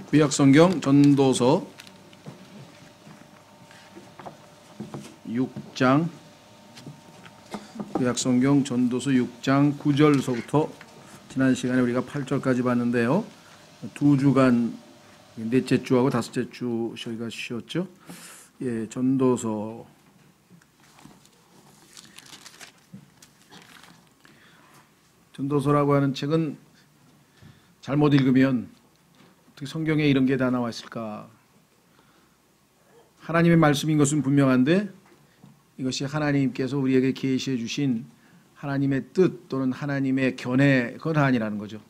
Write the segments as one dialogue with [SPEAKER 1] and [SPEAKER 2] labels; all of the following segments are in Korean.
[SPEAKER 1] 구약성경 전도서 6장 구약성경 전도서 6장 9절서부터 지난 시간에 우리가 8절까지 봤는데요. 두 주간 넷째 주하고 다섯째 주 저희가 쉬었죠. 예, 전도서라고 하는 책은 잘못 읽으면 어떻게 성경에 이런 게 다 나와 있을까? 하나님의 말씀인 것은 분명한데 이것이 하나님께서 우리에게 계시해 주신 하나님의 뜻 또는 하나님의 견해 그건 아니라는 거죠.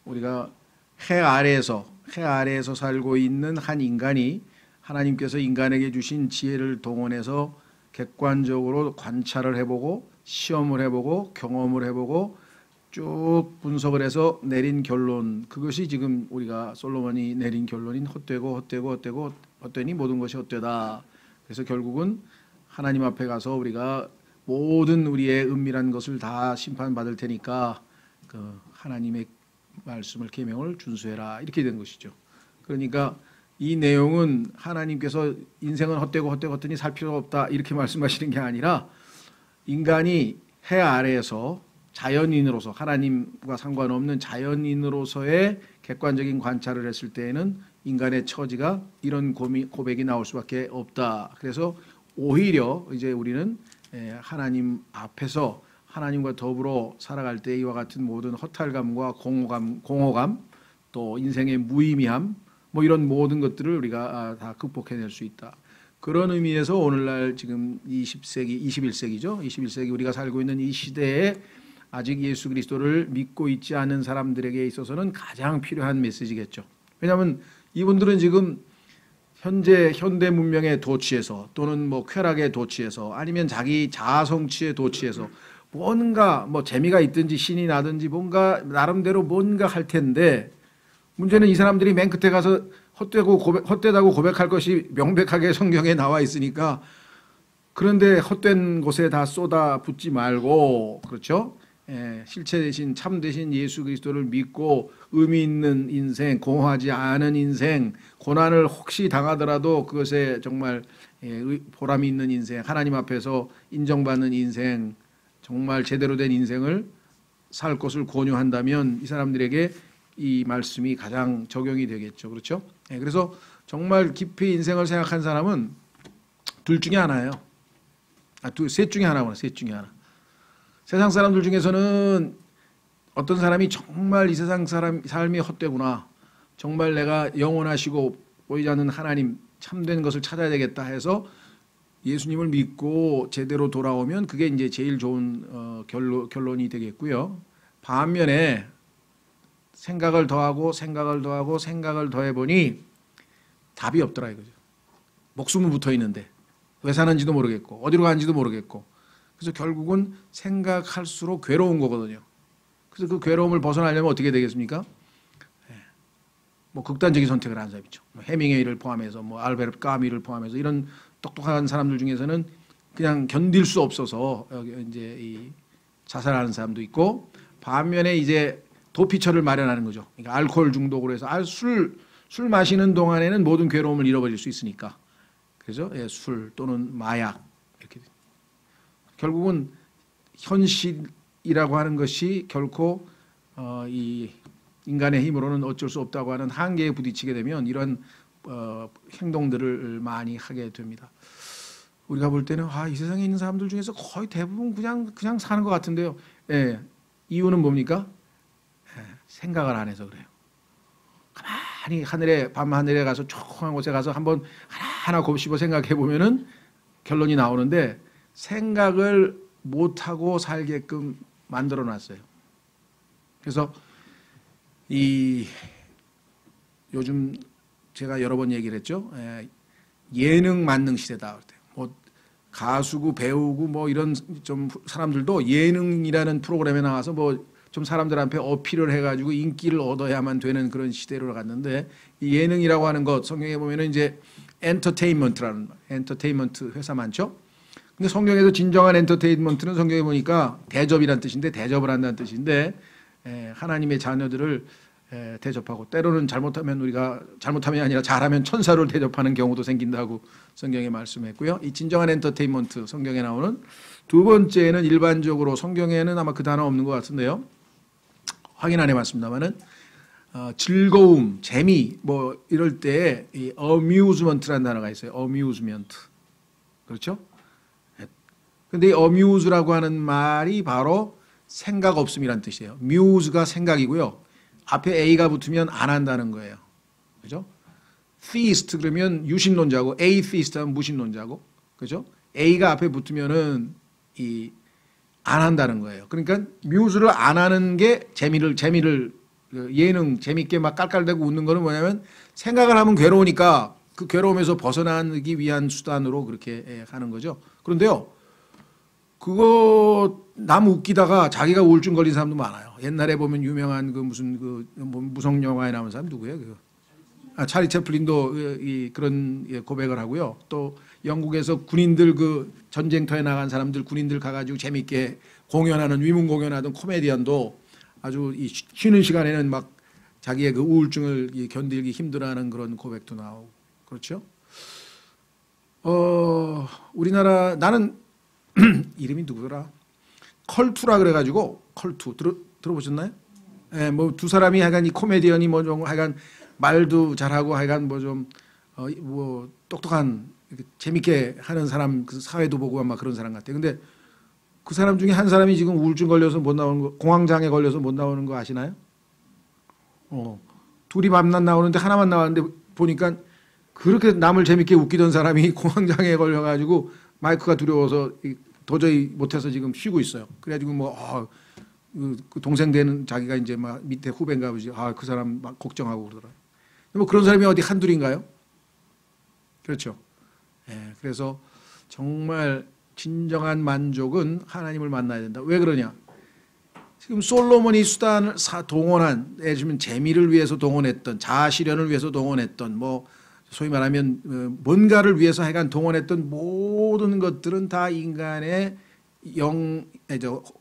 [SPEAKER 1] 우리가 해 아래에서 살고 있는 한 인간이 하나님께서 인간에게 주신 지혜를 동원해서 객관적으로 관찰을 해보고 시험을 해보고 경험을 해보고 쭉 분석을 해서 내린 결론, 그것이 지금 우리가 솔로몬이 내린 결론인 헛되니 모든 것이 헛되다. 그래서 결국은 하나님 앞에 가서 우리가 모든 우리의 은밀한 것을 다 심판받을 테니까 그 하나님의 말씀을 계명을 준수해라, 이렇게 된 것이죠. 그러니까 이 내용은 하나님께서 인생은 헛되니 살 필요가 없다 이렇게 말씀하시는 게 아니라 인간이 해 아래에서 자연인으로서 하나님과 상관없는 자연인으로서의 객관적인 관찰을 했을 때에는 인간의 처지가 이런 고백이 나올 수밖에 없다. 그래서 오히려 이제 우리는 하나님 앞에서 하나님과 더불어 살아갈 때 이와 같은 모든 허탈감과 공허감 또 인생의 무의미함 뭐 이런 모든 것들을 우리가 다 극복해낼 수 있다. 그런 의미에서 오늘날 지금 21세기죠. 21세기 우리가 살고 있는 이 시대에 아직 예수 그리스도를 믿고 있지 않은 사람들에게 있어서는 가장 필요한 메시지겠죠. 왜냐하면 이분들은 지금 현대 문명의 도취에서 또는 뭐 쾌락의 도취에서 아니면 자기 자아 성취의 도취에서 뭔가 뭐 재미가 있든지 신이 나든지 뭔가 나름대로 뭔가 할 텐데 문제는 이 사람들이 맨 끝에 가서 헛되다고 고백할 것이 명백하게 성경에 나와 있으니까 그런데 헛된 곳에 다 쏟아붓지 말고, 그렇죠? 실체 대신 참 대신 예수 그리스도를 믿고 의미 있는 인생, 공허하지 않은 인생, 고난을 혹시 당하더라도 그것에 정말 보람이 있는 인생, 하나님 앞에서 인정받는 인생, 정말 제대로 된 인생을 살 것을 권유한다면 이 사람들에게 이 말씀이 가장 적용이 되겠죠. 그렇죠? 그래서 정말 깊이 인생을 생각한 사람은 둘 중에 하나예요. 셋 중에 하나구나. 셋 중에 하나. 세상 사람들 중에서는 어떤 사람이 정말 이 세상 삶이 헛되구나, 정말 내가 영원하시고 보이지 않는 하나님 참된 것을 찾아야 되겠다 해서 예수님을 믿고 제대로 돌아오면 그게 이제 제일 좋은 결론이 되겠고요. 반면에 생각을 더하고 더해보니 답이 없더라 이거죠. 목숨은 붙어 있는데 왜 사는지도 모르겠고 어디로 가는지도 모르겠고, 그래서 결국은 생각할수록 괴로운 거거든요. 그래서 그 괴로움을 벗어나려면 어떻게 되겠습니까? 뭐 극단적인 선택을 하는 사람이죠. 해밍웨이를 포함해서 뭐 알베르트 까미를 포함해서 이런 똑똑한 사람들 중에서는 그냥 견딜 수 없어서 이제 이 자살하는 사람도 있고, 반면에 이제 도피처를 마련하는 거죠. 그러니까 알코올 중독으로 해서 술 마시는 동안에는 모든 괴로움을 잃어버릴 수 있으니까. 그래서 술 또는 마약 이렇게. 결국은 현실이라고 하는 것이 결코 이 인간의 힘으로는 어쩔 수 없다고 하는 한계에 부딪히게 되면 이런 행동들을 많이 하게 됩니다. 우리가 볼 때는 이 세상에 있는 사람들 중에서 거의 대부분 그냥 사는 것 같은데요. 이유는 뭡니까? 생각을 안 해서 그래요. 가만히 밤하늘에 가서 조용한 곳에 가서 한번 하나하나 곱씹어 생각해 보면은 결론이 나오는데 생각을 못하고 살게끔 만들어 놨어요. 그래서 요즘 제가 여러 번 얘기를 했죠. 예능 만능 시대다. 뭐 가수고 배우고 뭐 이런 좀 사람들도 예능이라는 프로그램에 나와서 뭐 좀 사람들 앞에 어필을 해가지고 인기를 얻어야만 되는 그런 시대로 갔는데, 이 예능이라고 하는 것 성경에 보면은 이제 엔터테인먼트 회사 많죠. 근데 성경에서 진정한 엔터테인먼트는 성경에 보니까 대접이란 뜻인데, 대접을 한다는 뜻인데, 하나님의 자녀들을 대접하고 때로는 잘못하면 우리가 잘못하면 아니라 잘하면 천사를 대접하는 경우도 생긴다고 성경에 말씀했고요. 이 진정한 엔터테인먼트 성경에 나오는 두 번째는 일반적으로 성경에는 아마 그 단어 없는 것 같은데요. 확인 안 해봤습니다만은 즐거움, 재미 뭐 이럴 때 이 amusement라는 단어가 있어요. amusement 그렇죠? 근데 이 amuse라고 하는 말이 바로 생각 없음이란 뜻이에요. muse가 생각이고요. 앞에 a가 붙으면 안 한다는 거예요. 그죠? theist 그러면 유신론자고 atheist 하면 무신론자고. 그죠? a가 앞에 붙으면은 안 한다는 거예요. 그러니까 muse를 안 하는 게 재미를 예능 재밌게 막 깔깔대고 웃는 거는 뭐냐면 생각을 하면 괴로우니까 그 괴로움에서 벗어나기 위한 수단으로 그렇게 하는 거죠. 그런데요. 그거 남 웃기다가 자기가 우울증 걸린 사람도 많아요. 옛날에 보면 유명한 그 무슨 무성 영화에 나온 사람 누구예요? 찰리 채플린도 그런 고백을 하고요. 또 영국에서 군인들 그 전쟁터에 나간 사람들 군인들 가가지고 재밌게 공연하는 위문 공연하던 코미디언도 아주 쉬는 시간에는 막 자기의 그 우울증을 견디기 힘들어하는 그런 고백도 나오고 그렇죠. 우리나라 나는 이름이 누구더라? 컬투라 그래가지고 컬투 들어보셨나요? 예, 뭐 두 사람이 하여간 이 코미디언이 뭐 좀 하여간 말도 잘하고 하여간 뭐 좀 뭐 똑똑한 재밌게 하는 사람 그 사회도 보고 아마 그런 사람 같아요. 근데 그 사람 중에 한 사람이 지금 우울증 걸려서 못 나오는 거, 공황장애 걸려서 못 나오는 거 아시나요? 둘이 만나 나오는데 하나만 나왔는데 보니까 그렇게 남을 재밌게 웃기던 사람이 공황장애에 걸려가지고 마이크가 두려워서 도저히 못해서 지금 쉬고 있어요. 그래가지고 그 동생 되는 자기가 이제 막 밑에 후배인가 보지. 그 사람 막 걱정하고 그러더라고요. 뭐 그런 사람이 어디 한둘인가요? 그렇죠. 예, 그래서 정말 진정한 만족은 하나님을 만나야 된다. 왜 그러냐? 지금 솔로몬이 수단을 동원한, 예를 들면 재미를 위해서 동원했던, 자아실현을 위해서 동원했던, 뭐 소위 말하면 뭔가를 위해서 하여간 동원했던 모든 것들은 다 인간의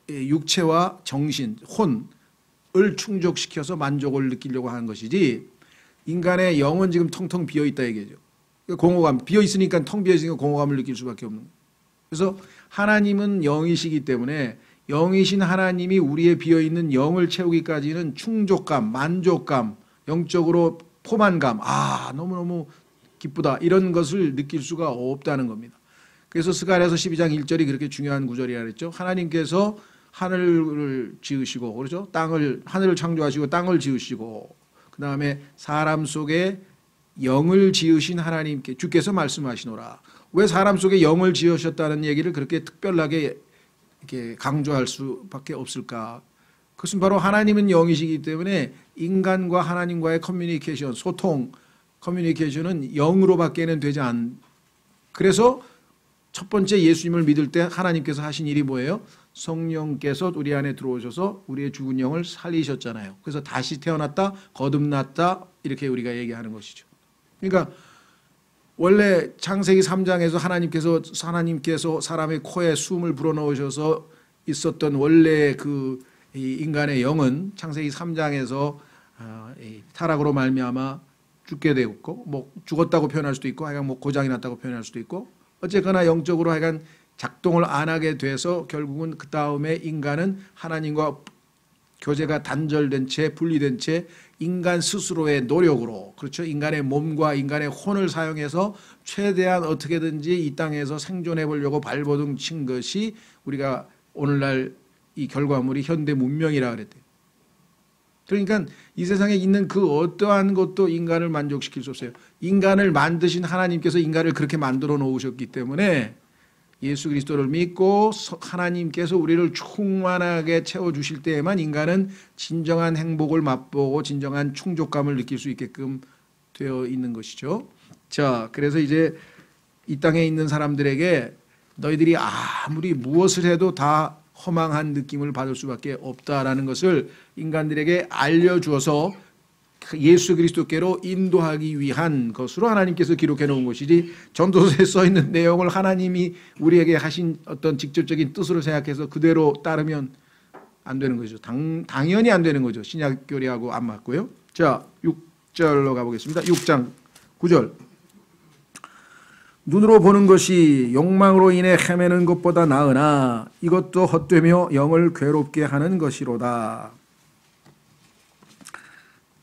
[SPEAKER 1] 육체와 정신, 혼을 충족시켜서 만족을 느끼려고 하는 것이지 인간의 영은 지금 텅텅 비어있다 얘기죠. 공허감, 비어있으니까 텅 비어있으니까 공허감을 느낄 수밖에 없는 거예요. 그래서 하나님은 영이시기 때문에 영이신 하나님이 우리의 비어있는 영을 채우기까지는 충족감, 만족감, 영적으로 포만감, 너무너무 기쁘다 이런 것을 느낄 수가 없다는 겁니다. 그래서 스가랴서 12장 1절이 그렇게 중요한 구절이라 그랬죠. 하나님께서 하늘을 지으시고 그렇죠? 하늘을 창조하시고 땅을 지으시고 그다음에 사람 속에 영을 지으신 하나님께 주께서 말씀하시노라. 왜 사람 속에 영을 지으셨다는 얘기를 그렇게 특별하게 이렇게 강조할 수밖에 없을까? 그것은 바로 하나님은 영이시기 때문에 인간과 하나님과의 커뮤니케이션, 소통, 커뮤니케이션은 영으로밖에는 되지 않. 그래서 첫 번째 예수님을 믿을 때 하나님께서 하신 일이 뭐예요? 성령께서 우리 안에 들어오셔서 우리의 죽은 영을 살리셨잖아요. 그래서 다시 태어났다, 거듭났다 이렇게 우리가 얘기하는 것이죠. 그러니까 원래 창세기 3장에서 하나님께서 사람의 코에 숨을 불어넣으셔서 있었던 원래 그 인간의 영은 창세기 3장에서 타락으로 말미암아 죽게 되었고 뭐 죽었다고 표현할 수도 있고 하여간 뭐 고장이 났다고 표현할 수도 있고 어쨌거나 영적으로 하여간 작동을 안 하게 돼서 결국은 그 다음에 인간은 하나님과 교제가 단절된 채 분리된 채 인간 스스로의 노력으로 그렇죠. 인간의 몸과 인간의 혼을 사용해서 최대한 어떻게든지 이 땅에서 생존해 보려고 발버둥 친 것이 우리가 오늘날 이 결과물이 현대 문명이라 그랬대요. 그러니까 이 세상에 있는 그 어떠한 것도 인간을 만족시킬 수 없어요. 인간을 만드신 하나님께서 인간을 그렇게 만들어 놓으셨기 때문에 예수 그리스도를 믿고 하나님께서 우리를 충만하게 채워주실 때에만 인간은 진정한 행복을 맛보고 진정한 충족감을 느낄 수 있게끔 되어 있는 것이죠. 자, 그래서 이제 이 땅에 있는 사람들에게 너희들이 아무리 무엇을 해도 다 허망한 느낌을 받을 수밖에 없다라는 것을 인간들에게 알려주어서 예수 그리스도께로 인도하기 위한 것으로 하나님께서 기록해 놓은 것이지 전도서에 써 있는 내용을 하나님이 우리에게 하신 어떤 직접적인 뜻으로 생각해서 그대로 따르면 안 되는 거죠. 당연히 안 되는 거죠. 신약 교리하고 안 맞고요. 자, 6절로 가보겠습니다. 6장 9절. 눈으로 보는 것이 욕망으로 인해 헤매는 것보다 나으나 이것도 헛되며 영을 괴롭게 하는 것이로다.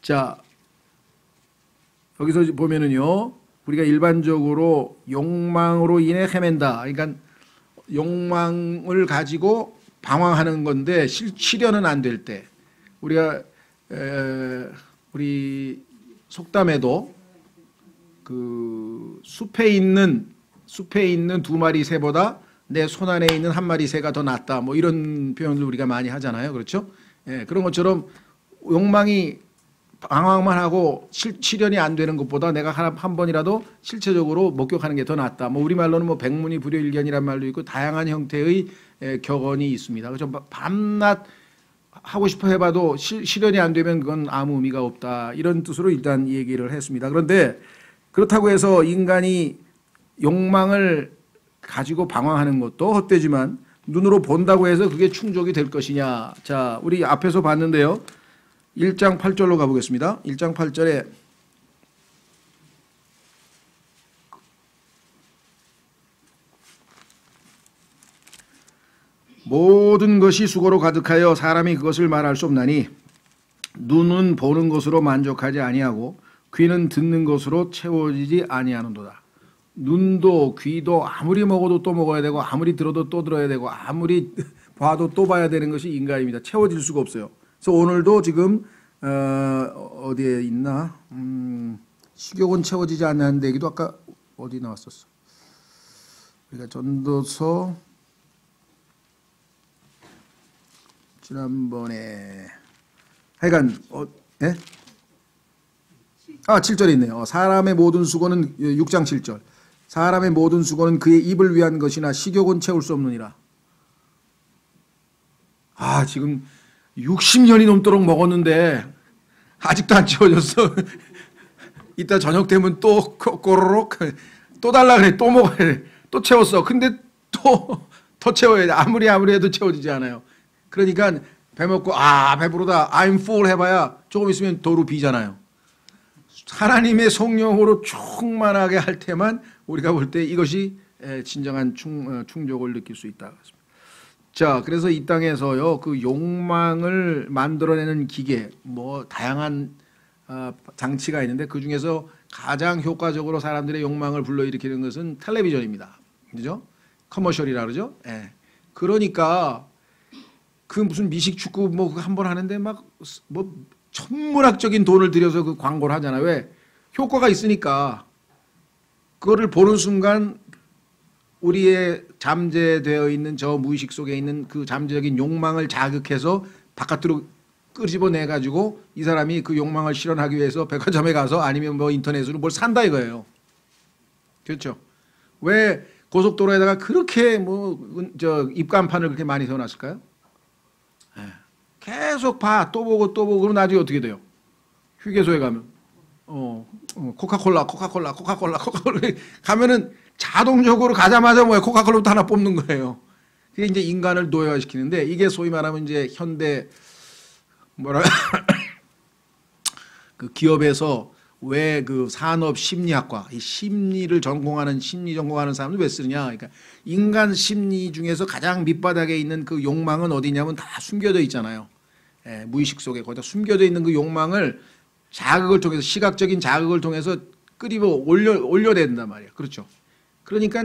[SPEAKER 1] 자, 여기서 보면은요, 우리가 일반적으로 욕망으로 인해 헤맨다. 그러니까 욕망을 가지고 방황하는 건데 실현은 안 될 때, 우리가 우리 속담에도 그 숲에 있는 두 마리 새보다 내 손 안에 있는 한 마리 새가 더 낫다. 뭐 이런 표현을 우리가 많이 하잖아요. 그렇죠? 예, 그런 것처럼 욕망이 방황만 하고 실현이 안 되는 것보다 내가 한 번이라도 실체적으로 목격하는 게 더 낫다. 뭐 우리말로는 뭐 백문이 불여일견이란 말도 있고 다양한 형태의 격언이 있습니다. 그렇죠? 밤낮 하고 싶어 해봐도 실현이 안 되면 그건 아무 의미가 없다. 이런 뜻으로 일단 얘기를 했습니다. 그런데 그렇다고 해서 인간이 욕망을 가지고 방황하는 것도 헛되지만 눈으로 본다고 해서 그게 충족이 될 것이냐. 자, 우리 앞에서 봤는데요. 1장 8절로 가보겠습니다. 1장 8절에 모든 것이 수고로 가득하여 사람이 그것을 말할 수 없나니 눈은 보는 것으로 만족하지 아니하고 귀는 듣는 것으로 채워지지 아니하는도다. 눈도 귀도 아무리 먹어도 또 먹어야 되고 아무리 들어도 또 들어야 되고 아무리 봐도 또 봐야 되는 것이 인간입니다. 채워질 수가 없어요. 그래서 오늘도 지금 어디에 있나? 식욕은 채워지지 않는 얘기도 아까 어디 나왔었어? 우리가 전도서 지난번에 하여간 예? 7절에 있네요. 사람의 모든 수고는 6장 7절. 사람의 모든 수고는 그의 입을 위한 것이나 식욕은 채울 수 없느니라. 지금 60년이 넘도록 먹었는데 아직도 안 채워졌어. 이따 저녁 되면 또 꼬르륵 또 달라 그래. 또 먹어야 돼. 또 채웠어. 근데 또 더 채워야 돼. 아무리 해도 채워지지 않아요. 그러니까 배 먹고 배부르다. I'm full 해봐야 조금 있으면 도로 비잖아요. 하나님의 성령으로 충만하게 할 때만 우리가 볼 때 이것이 진정한 충족을 느낄 수 있다. 자, 그래서 이 땅에서요, 그 욕망을 만들어내는 기계, 뭐 다양한 장치가 있는데 그 중에서 가장 효과적으로 사람들의 욕망을 불러일으키는 것은 텔레비전입니다. 그죠? 커머셜이라 그러죠? 예. 그러니까 그 무슨 미식 축구 뭐 한 번 하는데 막 뭐 천문학적인 돈을 들여서 그 광고를 하잖아요. 왜? 효과가 있으니까. 그거를 보는 순간 우리의 잠재되어 있는 저 무의식 속에 있는 그 잠재적인 욕망을 자극해서 바깥으로 끄집어내 가지고 이 사람이 그 욕망을 실현하기 위해서 백화점에 가서 아니면 뭐 인터넷으로 뭘 산다 이거예요. 그렇죠? 왜 고속도로에다가 그렇게 입간판을 그렇게 많이 세워놨을까요? 계속 봐. 또 보고 그럼 나중에 어떻게 돼요? 휴게소에 가면 코카콜라 가면은 자동적으로 가자마자 코카콜라부터 하나 뽑는 거예요. 그게 이제 인간을 노예화시키는데 이게 소위 말하면 이제 현대 그 기업에서 왜 그 산업 심리학과 이 심리 전공하는 사람들 왜 쓰느냐? 그러니까 인간 심리 중에서 가장 밑바닥에 있는 그 욕망은 어디냐면 다 숨겨져 있잖아요. 무의식 속에 거기다 숨겨져 있는 그 욕망을 자극을 통해서 시각적인 자극을 통해서 끄집어 올려야 된단 말이에요. 그렇죠. 그러니까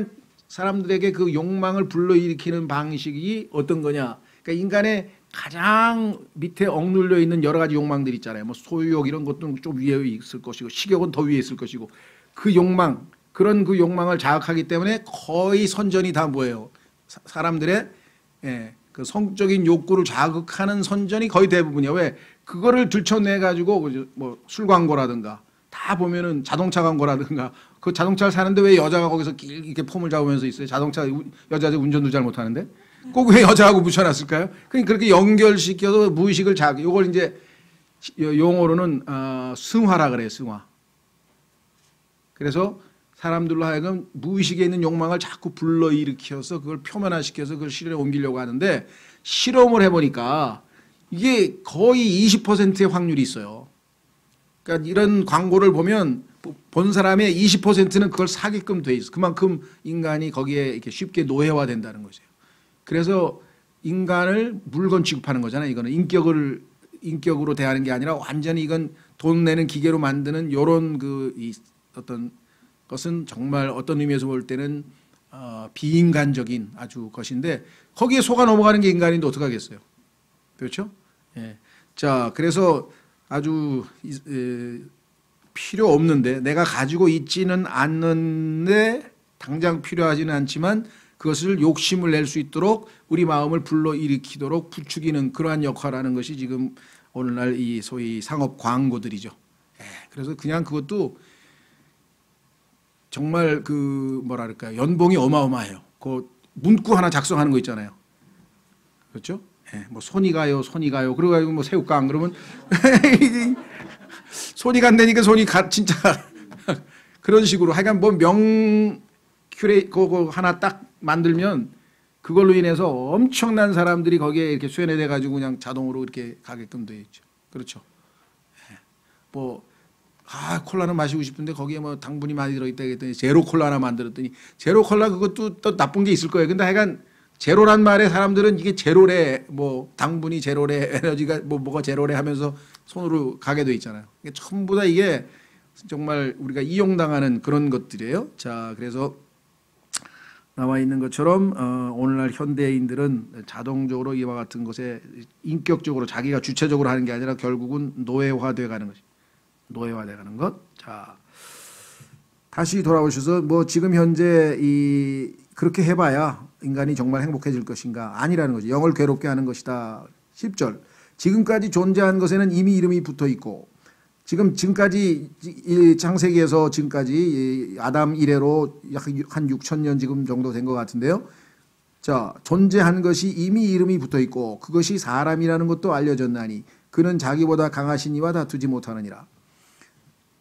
[SPEAKER 1] 사람들에게 그 욕망을 불러일으키는 방식이 어떤 거냐? 그러니까 인간의 가장 밑에 억눌려 있는 여러 가지 욕망들 있잖아요. 뭐 소유욕 이런 것도 좀 위에 있을 것이고 식욕은 더 위에 있을 것이고 그 욕망 그런 그 욕망을 자극하기 때문에 거의 선전이 다 뭐예요? 사람들의 그 성적인 욕구를 자극하는 선전이 거의 대부분이야. 왜? 그거를 들춰내 가지고 뭐 술 광고라든가 다 보면은 자동차 광고라든가 그 자동차를 사는데 왜 여자가 거기서 이렇게 폼을 잡으면서 있어요? 자동차 여자들 운전도 잘 못하는데 꼭 왜 여자하고 붙여놨을까요? 그러니까 그렇게 연결시켜서 무의식을 자극. 이걸 이제 용어로는 승화라 그래요. 승화. 그래서 사람들로 하여금 무의식에 있는 욕망을 자꾸 불러일으켜서 그걸 표면화시켜서 그걸 실현에 옮기려고 하는데 실험을 해보니까 이게 거의 20%의 확률이 있어요. 그러니까 이런 광고를 보면 본 사람의 20%는 그걸 사게끔 돼 있어. 그만큼 인간이 거기에 이렇게 쉽게 노예화된다는 거죠. 그래서 인간을 물건 취급하는 거잖아요. 이거는 인격으로 대하는 게 아니라 완전히 이건 돈 내는 기계로 만드는 요런 이 어떤 것은 정말 어떤 의미에서 볼 때는 비인간적인 아주 것인데 거기에 속아 넘어가는 게 인간인데 어떡하겠어요. 그렇죠? 예. 자, 그래서 아주 필요 없는데 내가 가지고 있지는 않는데 당장 필요하지는 않지만 그것을 욕심을 낼 수 있도록 우리 마음을 불러일으키도록 부추기는 그러한 역할을 하는 것이 지금 오늘날 이 소위 상업 광고들이죠. 예. 그래서 그냥 그것도 정말 뭐랄까요. 연봉이 어마어마해요. 그 문구 하나 작성하는 거 있잖아요. 그렇죠? 예. 뭐 손이 가요. 그래가지고 뭐 새우깡 그러면 손이 간다니까 진짜 그런 식으로 하여간 뭐 그거 하나 딱 만들면 그걸로 인해서 엄청난 사람들이 거기에 이렇게 쇠뇌돼 가지고 그냥 자동으로 이렇게 가게끔 되어 있죠. 그렇죠. 예. 콜라는 마시고 싶은데 거기에 뭐 당분이 많이 들어있다 했더니 제로 콜라 하나 만들었더니 제로 콜라 그것도 또 나쁜 게 있을 거예요. 근데 하여간 제로란 말에 사람들은 이게 제로래 뭐 당분이 제로래 에너지가 뭐가 제로래 하면서 손으로 가게 돼 있잖아요. 이게 전부 다 이게 정말 우리가 이용당하는 그런 것들이에요. 자, 그래서 나와 있는 것처럼 오늘날 현대인들은 자동적으로 이와 같은 것에 인격적으로 자기가 주체적으로 하는 게 아니라 결국은 노예화돼 가는 것이 노예화돼 가는 것. 자, 다시 돌아오셔서 뭐 지금 현재 그렇게 해봐야 인간이 정말 행복해질 것인가? 아니라는 거죠. 영을 괴롭게 하는 것이다. 10절. 지금까지 존재한 것에는 이미 이름이 붙어 있고 지금까지 이 창세기에서 지금까지 아담 이래로 약 한 6,000년 지금 정도 된 것 같은데요. 자, 존재한 것이 이미 이름이 붙어 있고 그것이 사람이라는 것도 알려졌나니 그는 자기보다 강하신 이와 다투지 못하느니라.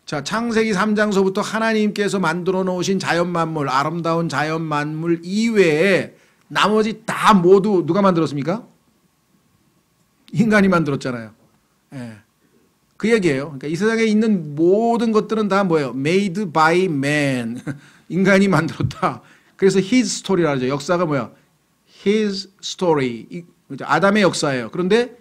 [SPEAKER 1] 자, 창세기 3장서부터 하나님께서 만들어 놓으신 자연 만물, 아름다운 자연 만물 이외에 나머지 다 모두 누가 만들었습니까? 인간이 만들었잖아요. 예. 그 얘기예요. 그러니까 이 세상에 있는 모든 것들은 다 뭐예요? Made by man. 인간이 만들었다. 그래서 his story라 하죠. 역사가 뭐야? his story. 아담의 역사예요. 그런데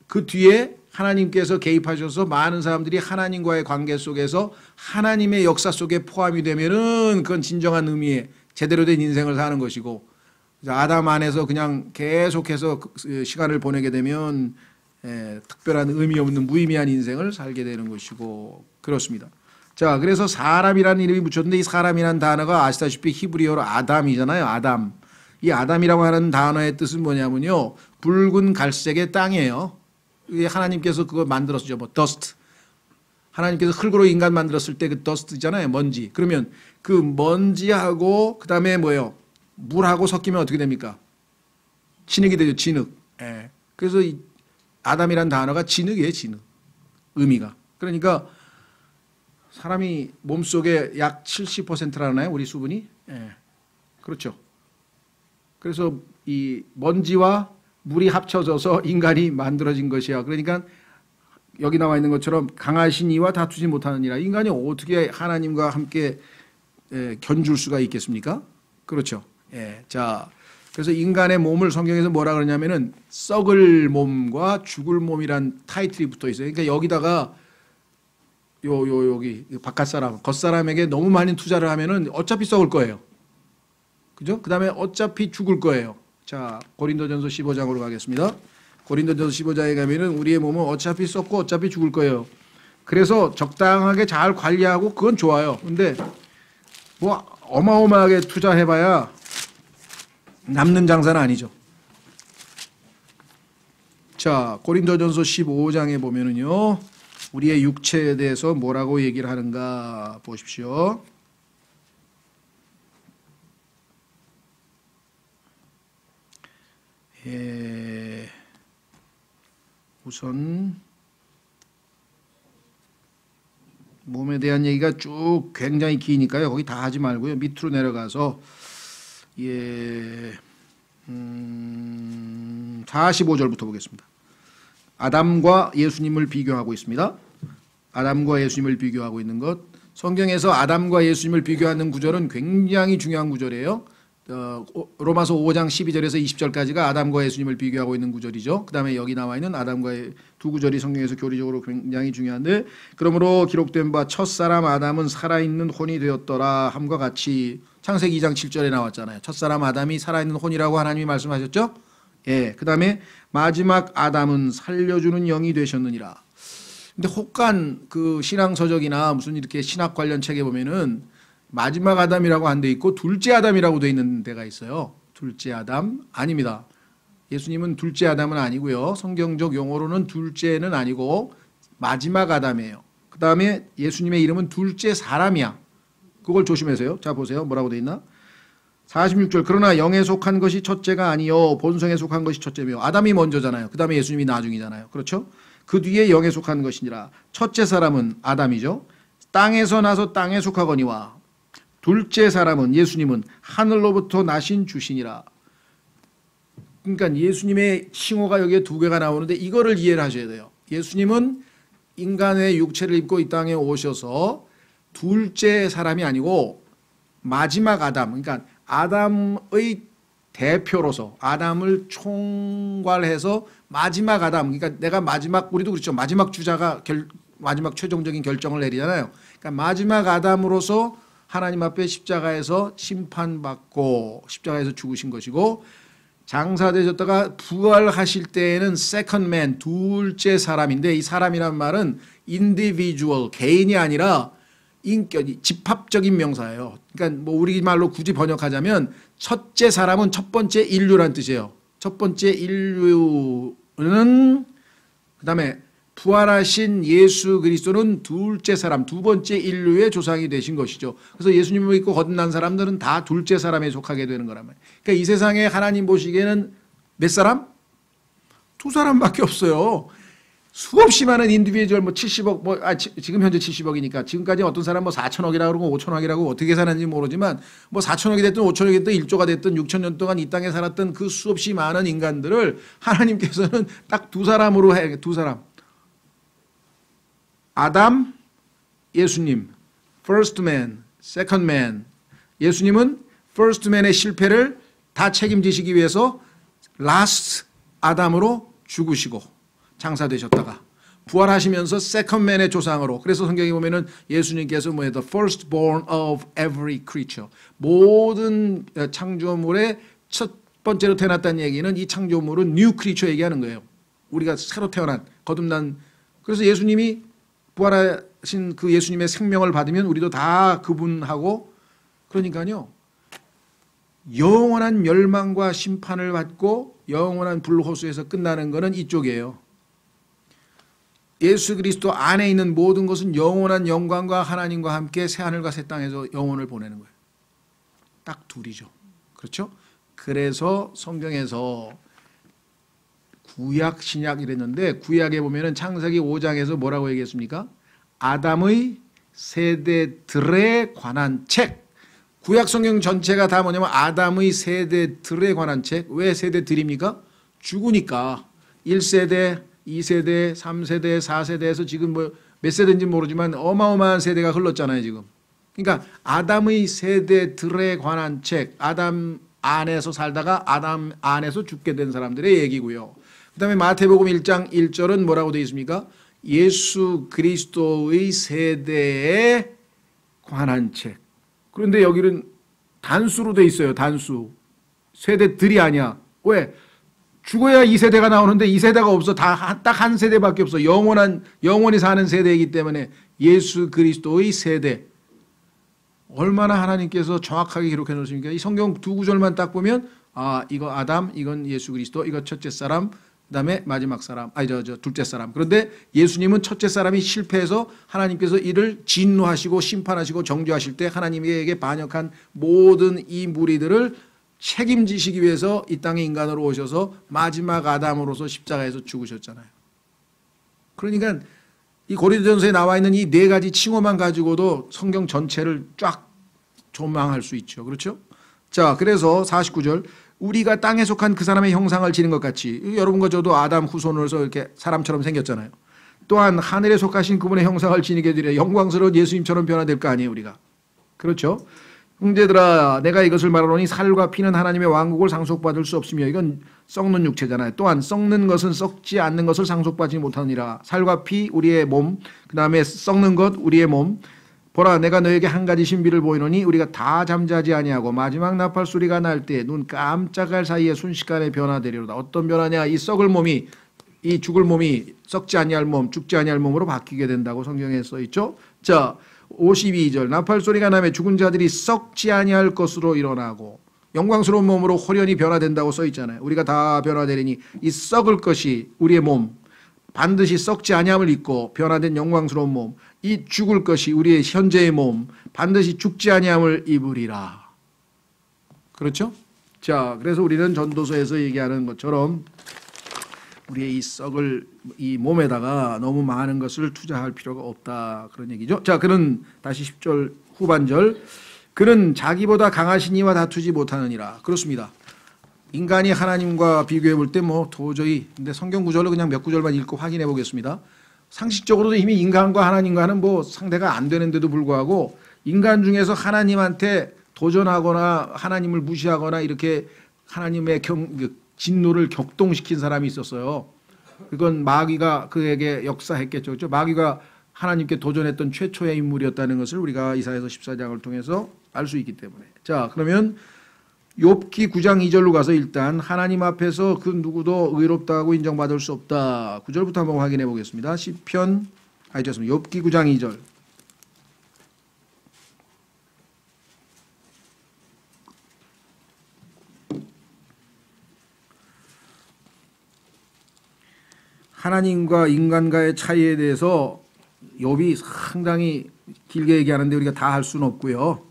[SPEAKER 1] 그 뒤에 하나님께서 개입하셔서 많은 사람들이 하나님과의 관계 속에서 하나님의 역사 속에 포함이 되면은 그건 진정한 의미의 제대로 된 인생을 사는 것이고 아담 안에서 그냥 계속해서 시간을 보내게 되면 특별한 의미 없는 무의미한 인생을 살게 되는 것이고 그렇습니다. 자, 그래서 사람이라는 이름이 붙였는데 이 사람이라는 단어가 아시다시피 히브리어로 아담이잖아요. 아담. 이 아담이라고 하는 단어의 뜻은 뭐냐면요. 붉은 갈색의 땅이에요. 하나님께서 그거 만들었죠. 뭐 dust. 하나님께서 흙으로 인간 만들었을 때 그 dust잖아요. 먼지. 그러면 그 먼지하고 그다음에 뭐예요? 물하고 섞이면 어떻게 됩니까? 진흙이 되죠. 진흙. 예. 그래서 이 아담이란 단어가 진흙이에요. 진흙. 의미가. 그러니까 사람이 몸속에 약 70%라나요? 우리 수분이? 예. 그렇죠. 그래서 이 먼지와 물이 합쳐져서 인간이 만들어진 것이야. 그러니까 여기 나와 있는 것처럼 강하신 이와 다투지 못하느니라. 인간이 어떻게 하나님과 함께 견줄 수가 있겠습니까? 그렇죠. 예. 자, 그래서 인간의 몸을 성경에서 뭐라 그러냐면은 썩을 몸과 죽을 몸이란 타이틀이 붙어 있어요. 그러니까 여기다가 여기 바깥 사람, 겉사람에게 너무 많이 투자를 하면은 어차피 썩을 거예요. 그죠? 그다음에 어차피 죽을 거예요. 자, 고린도전서 15장으로 가겠습니다. 고린도전서 15장에 가면은 우리의 몸은 어차피 썩고 어차피 죽을 거예요. 그래서 적당하게 잘 관리하고 그건 좋아요. 근데 뭐 어마어마하게 투자해봐야 남는 장사는 아니죠. 자, 고린도전서 15장에 보면은요, 우리의 육체에 대해서 뭐라고 얘기를 하는가 보십시오. 우선 몸에 대한 얘기가 쭉 굉장히 기니까요. 거기 다 하지 말고요. 밑으로 내려가서 45절부터 보겠습니다. 아담과 예수님을 비교하고 있습니다. 아담과 예수님을 비교하고 있는 것. 성경에서 아담과 예수님을 비교하는 구절은 굉장히 중요한 구절이에요. 로마서 5장 12절에서 20절까지가 아담과 예수님을 비교하고 있는 구절이죠. 그 다음에 여기 나와 있는 아담과의 두 구절이 성경에서 교리적으로 굉장히 중요한데, 그러므로 기록된 바 첫사람 아담은 살아있는 혼이 되었더라 함과 같이 창세기 2장 7절에 나왔잖아요. 첫사람 아담이 살아있는 혼이라고 하나님이 말씀하셨죠. 예, 그 다음에 마지막 아담은 살려주는 영이 되셨느니라. 근데 혹간 그 신앙서적이나 무슨 이렇게 신학 관련 책에 보면은 마지막 아담이라고 안 돼 있고 둘째 아담이라고 돼 있는 데가 있어요. 둘째 아담 아닙니다. 예수님은 둘째 아담은 아니고요. 성경적 용어로는 둘째는 아니고 마지막 아담이에요. 그 다음에 예수님의 이름은 둘째 사람이야. 그걸 조심하세요. 자 보세요. 뭐라고 돼 있나? 46절. 그러나 영에 속한 것이 첫째가 아니요 본성에 속한 것이 첫째며. 아담이 먼저잖아요. 그 다음에 예수님이 나중이잖아요. 그렇죠? 그 뒤에 영에 속한 것이니라. 첫째 사람은 아담이죠. 땅에서 나서 땅에 속하거니와 둘째 사람은 예수님은 하늘로부터 나신 주시니라. 그러니까 예수님의 칭호가 여기에 두 개가 나오는데 이거를 이해를 하셔야 돼요. 예수님은 인간의 육체를 입고 이 땅에 오셔서 둘째 사람이 아니고 마지막 아담, 그러니까 아담의 대표로서 아담을 총괄해서 마지막 아담, 그러니까 내가 마지막, 우리도 그렇죠. 마지막 주자가 마지막 최종적인 결정을 내리잖아요. 그러니까 마지막 아담으로서 하나님 앞에 십자가에서 심판받고 십자가에서 죽으신 것이고, 장사되셨다가 부활하실 때에는 second man, 둘째 사람인데, 이 사람이란 말은 individual, 개인이 아니라 인격이 집합적인 명사예요. 그러니까 뭐 우리말로 굳이 번역하자면 첫째 사람은 첫 번째 인류란 뜻이에요. 첫 번째 인류는, 그 다음에 부활하신 예수 그리스도는 둘째 사람, 두 번째 인류의 조상이 되신 것이죠. 그래서 예수님을 믿고 거듭난 사람들은 다 둘째 사람에 속하게 되는 거란 말이에요. 그러니까 이 세상에 하나님 보시기에는 몇 사람? 두 사람밖에 없어요. 수없이 많은 인디비주얼 뭐 70억, 지금 현재 70억이니까 지금까지 어떤 사람 뭐 4천억이라고 그러고 5천억이라고 어떻게 사는지 모르지만 뭐 4천억이 됐든 5천억이 됐든 1조가 됐든 6천 년 동안 이 땅에 살았던 그 수없이 많은 인간들을 하나님께서는 딱 두 사람으로 해, 두 사람. 아담, 예수님, first man, second man. 예수님은 first man의 실패를 다 책임지시기 위해서 last 아담으로 죽으시고 장사되셨다가 부활하시면서 second man의 조상으로, 그래서 성경에 보면은 예수님께서 뭐예요? The firstborn of every creature. 모든 창조물의 첫 번째로 태어났다는 얘기는 이 창조물은 new creature 얘기하는 거예요. 우리가 새로 태어난, 거듭난. 그래서 예수님이 부활하신 그 예수님의 생명을 받으면 우리도 다 그분하고, 그러니까요 영원한 멸망과 심판을 받고 영원한 불호수에서 끝나는 것은 이쪽이에요. 예수 그리스도 안에 있는 모든 것은 영원한 영광과 하나님과 함께 새하늘과 새 땅에서 영혼을 보내는 거예요. 딱 둘이죠. 그렇죠? 그래서 성경에서 구약 신약 이랬는데, 구약에 보면은 창세기 5장에서 뭐라고 얘기했습니까? 아담의 세대들에 관한 책. 구약 성경 전체가 다 뭐냐면 아담의 세대들에 관한 책. 왜 세대들입니까? 죽으니까 1세대, 2세대, 3세대, 4세대에서 지금 뭐 몇 세대인지 모르지만 어마어마한 세대가 흘렀잖아요, 지금. 그러니까 아담의 세대들에 관한 책. 아담 안에서 살다가 아담 안에서 죽게 된 사람들의 얘기고요. 그 다음에 마태복음 1장 1절은 뭐라고 되어 있습니까? 예수 그리스도의 세대에 관한 책. 그런데 여기는 단수로 되어 있어요. 단수. 세대들이 아니야. 왜? 죽어야 2세대가 나오는데 2세대가 없어. 딱 한 세대밖에 없어. 영원히 사는 세대이기 때문에 예수 그리스도의 세대. 얼마나 하나님께서 정확하게 기록해 놓으십니까? 이 성경 두 구절만 딱 보면, 아, 이거 아담, 이건 예수 그리스도, 이거 첫째 사람, 그 다음에 마지막 사람, 둘째 사람. 그런데 예수님은 첫째 사람이 실패해서 하나님께서 이를 진노하시고 심판하시고 정죄하실 때 하나님에게 반역한 모든 이 무리들을 책임지시기 위해서 이 땅에 인간으로 오셔서 마지막 아담으로서 십자가에서 죽으셨잖아요. 그러니까 이 고린도전서에 나와 있는 이 네 가지 칭호만 가지고도 성경 전체를 쫙 조망할 수 있죠. 그렇죠? 자, 그래서 49절. 우리가 땅에 속한 그 사람의 형상을 지닌 것 같이, 여러분과 저도 아담 후손으로서 이렇게 사람처럼 생겼잖아요. 또한 하늘에 속하신 그분의 형상을 지니게 되려 영광스러운 예수님처럼 변화될 거 아니에요, 우리가. 그렇죠? 형제들아, 내가 이것을 말하노니 살과 피는 하나님의 왕국을 상속받을 수 없으며, 이건 썩는 육체잖아요. 또한 썩는 것은 썩지 않는 것을 상속받지 못하느니라. 살과 피, 우리의 몸, 그 다음에 썩는 것, 우리의 몸. 보라, 내가 너에게 한 가지 신비를 보이노니 우리가 다 잠자지 아니하고 마지막 나팔 소리가 날 때 눈 깜짝할 사이에 순식간에 변화되리로다. 어떤 변화냐? 이 썩을 몸이, 이 죽을 몸이 썩지 아니할 몸, 죽지 아니할 몸으로 바뀌게 된다고 성경에 써 있죠. 자, 52절, 나팔 소리가 나면 죽은 자들이 썩지 아니할 것으로 일어나고 영광스러운 몸으로 호련히 변화된다고 써 있잖아요. 우리가 다 변화되리니 이 썩을 것이 우리의 몸, 반드시 썩지 아니함을 입고 변화된 영광스러운 몸, 이 죽을 것이 우리의 현재의 몸, 반드시 죽지 아니함을 입으리라. 그렇죠? 자, 그래서 우리는 전도서에서 얘기하는 것처럼 우리의 이 썩을 이 몸에다가 너무 많은 것을 투자할 필요가 없다, 그런 얘기죠. 자, 그는 다시 10절 후반절, 그는 자기보다 강하신 이와 다투지 못하느니라. 그렇습니다. 인간이 하나님과 비교해 볼 때 뭐 도저히, 근데 성경 구절로 그냥 몇 구절만 읽고 확인해 보겠습니다. 상식적으로도 이미 인간과 하나님과는 뭐 상대가 안 되는데도 불구하고 인간 중에서 하나님한테 도전하거나 하나님을 무시하거나 이렇게 하나님의 진노를 격동시킨 사람이 있었어요. 그건 마귀가 그에게 역사했겠죠. 그렇죠? 마귀가 하나님께 도전했던 최초의 인물이었다는 것을 우리가 이사야서 14장을 통해서 알 수 있기 때문에. 자, 그러면 욥기 9장 2절로 가서 일단 하나님 앞에서 그 누구도 의롭다고 인정받을 수 없다. 9절부터 한번 확인해 보겠습니다. 욥기 9장 2절. 하나님과 인간과의 차이에 대해서 욥이 상당히 길게 얘기하는데 우리가 다 할 수는 없고요.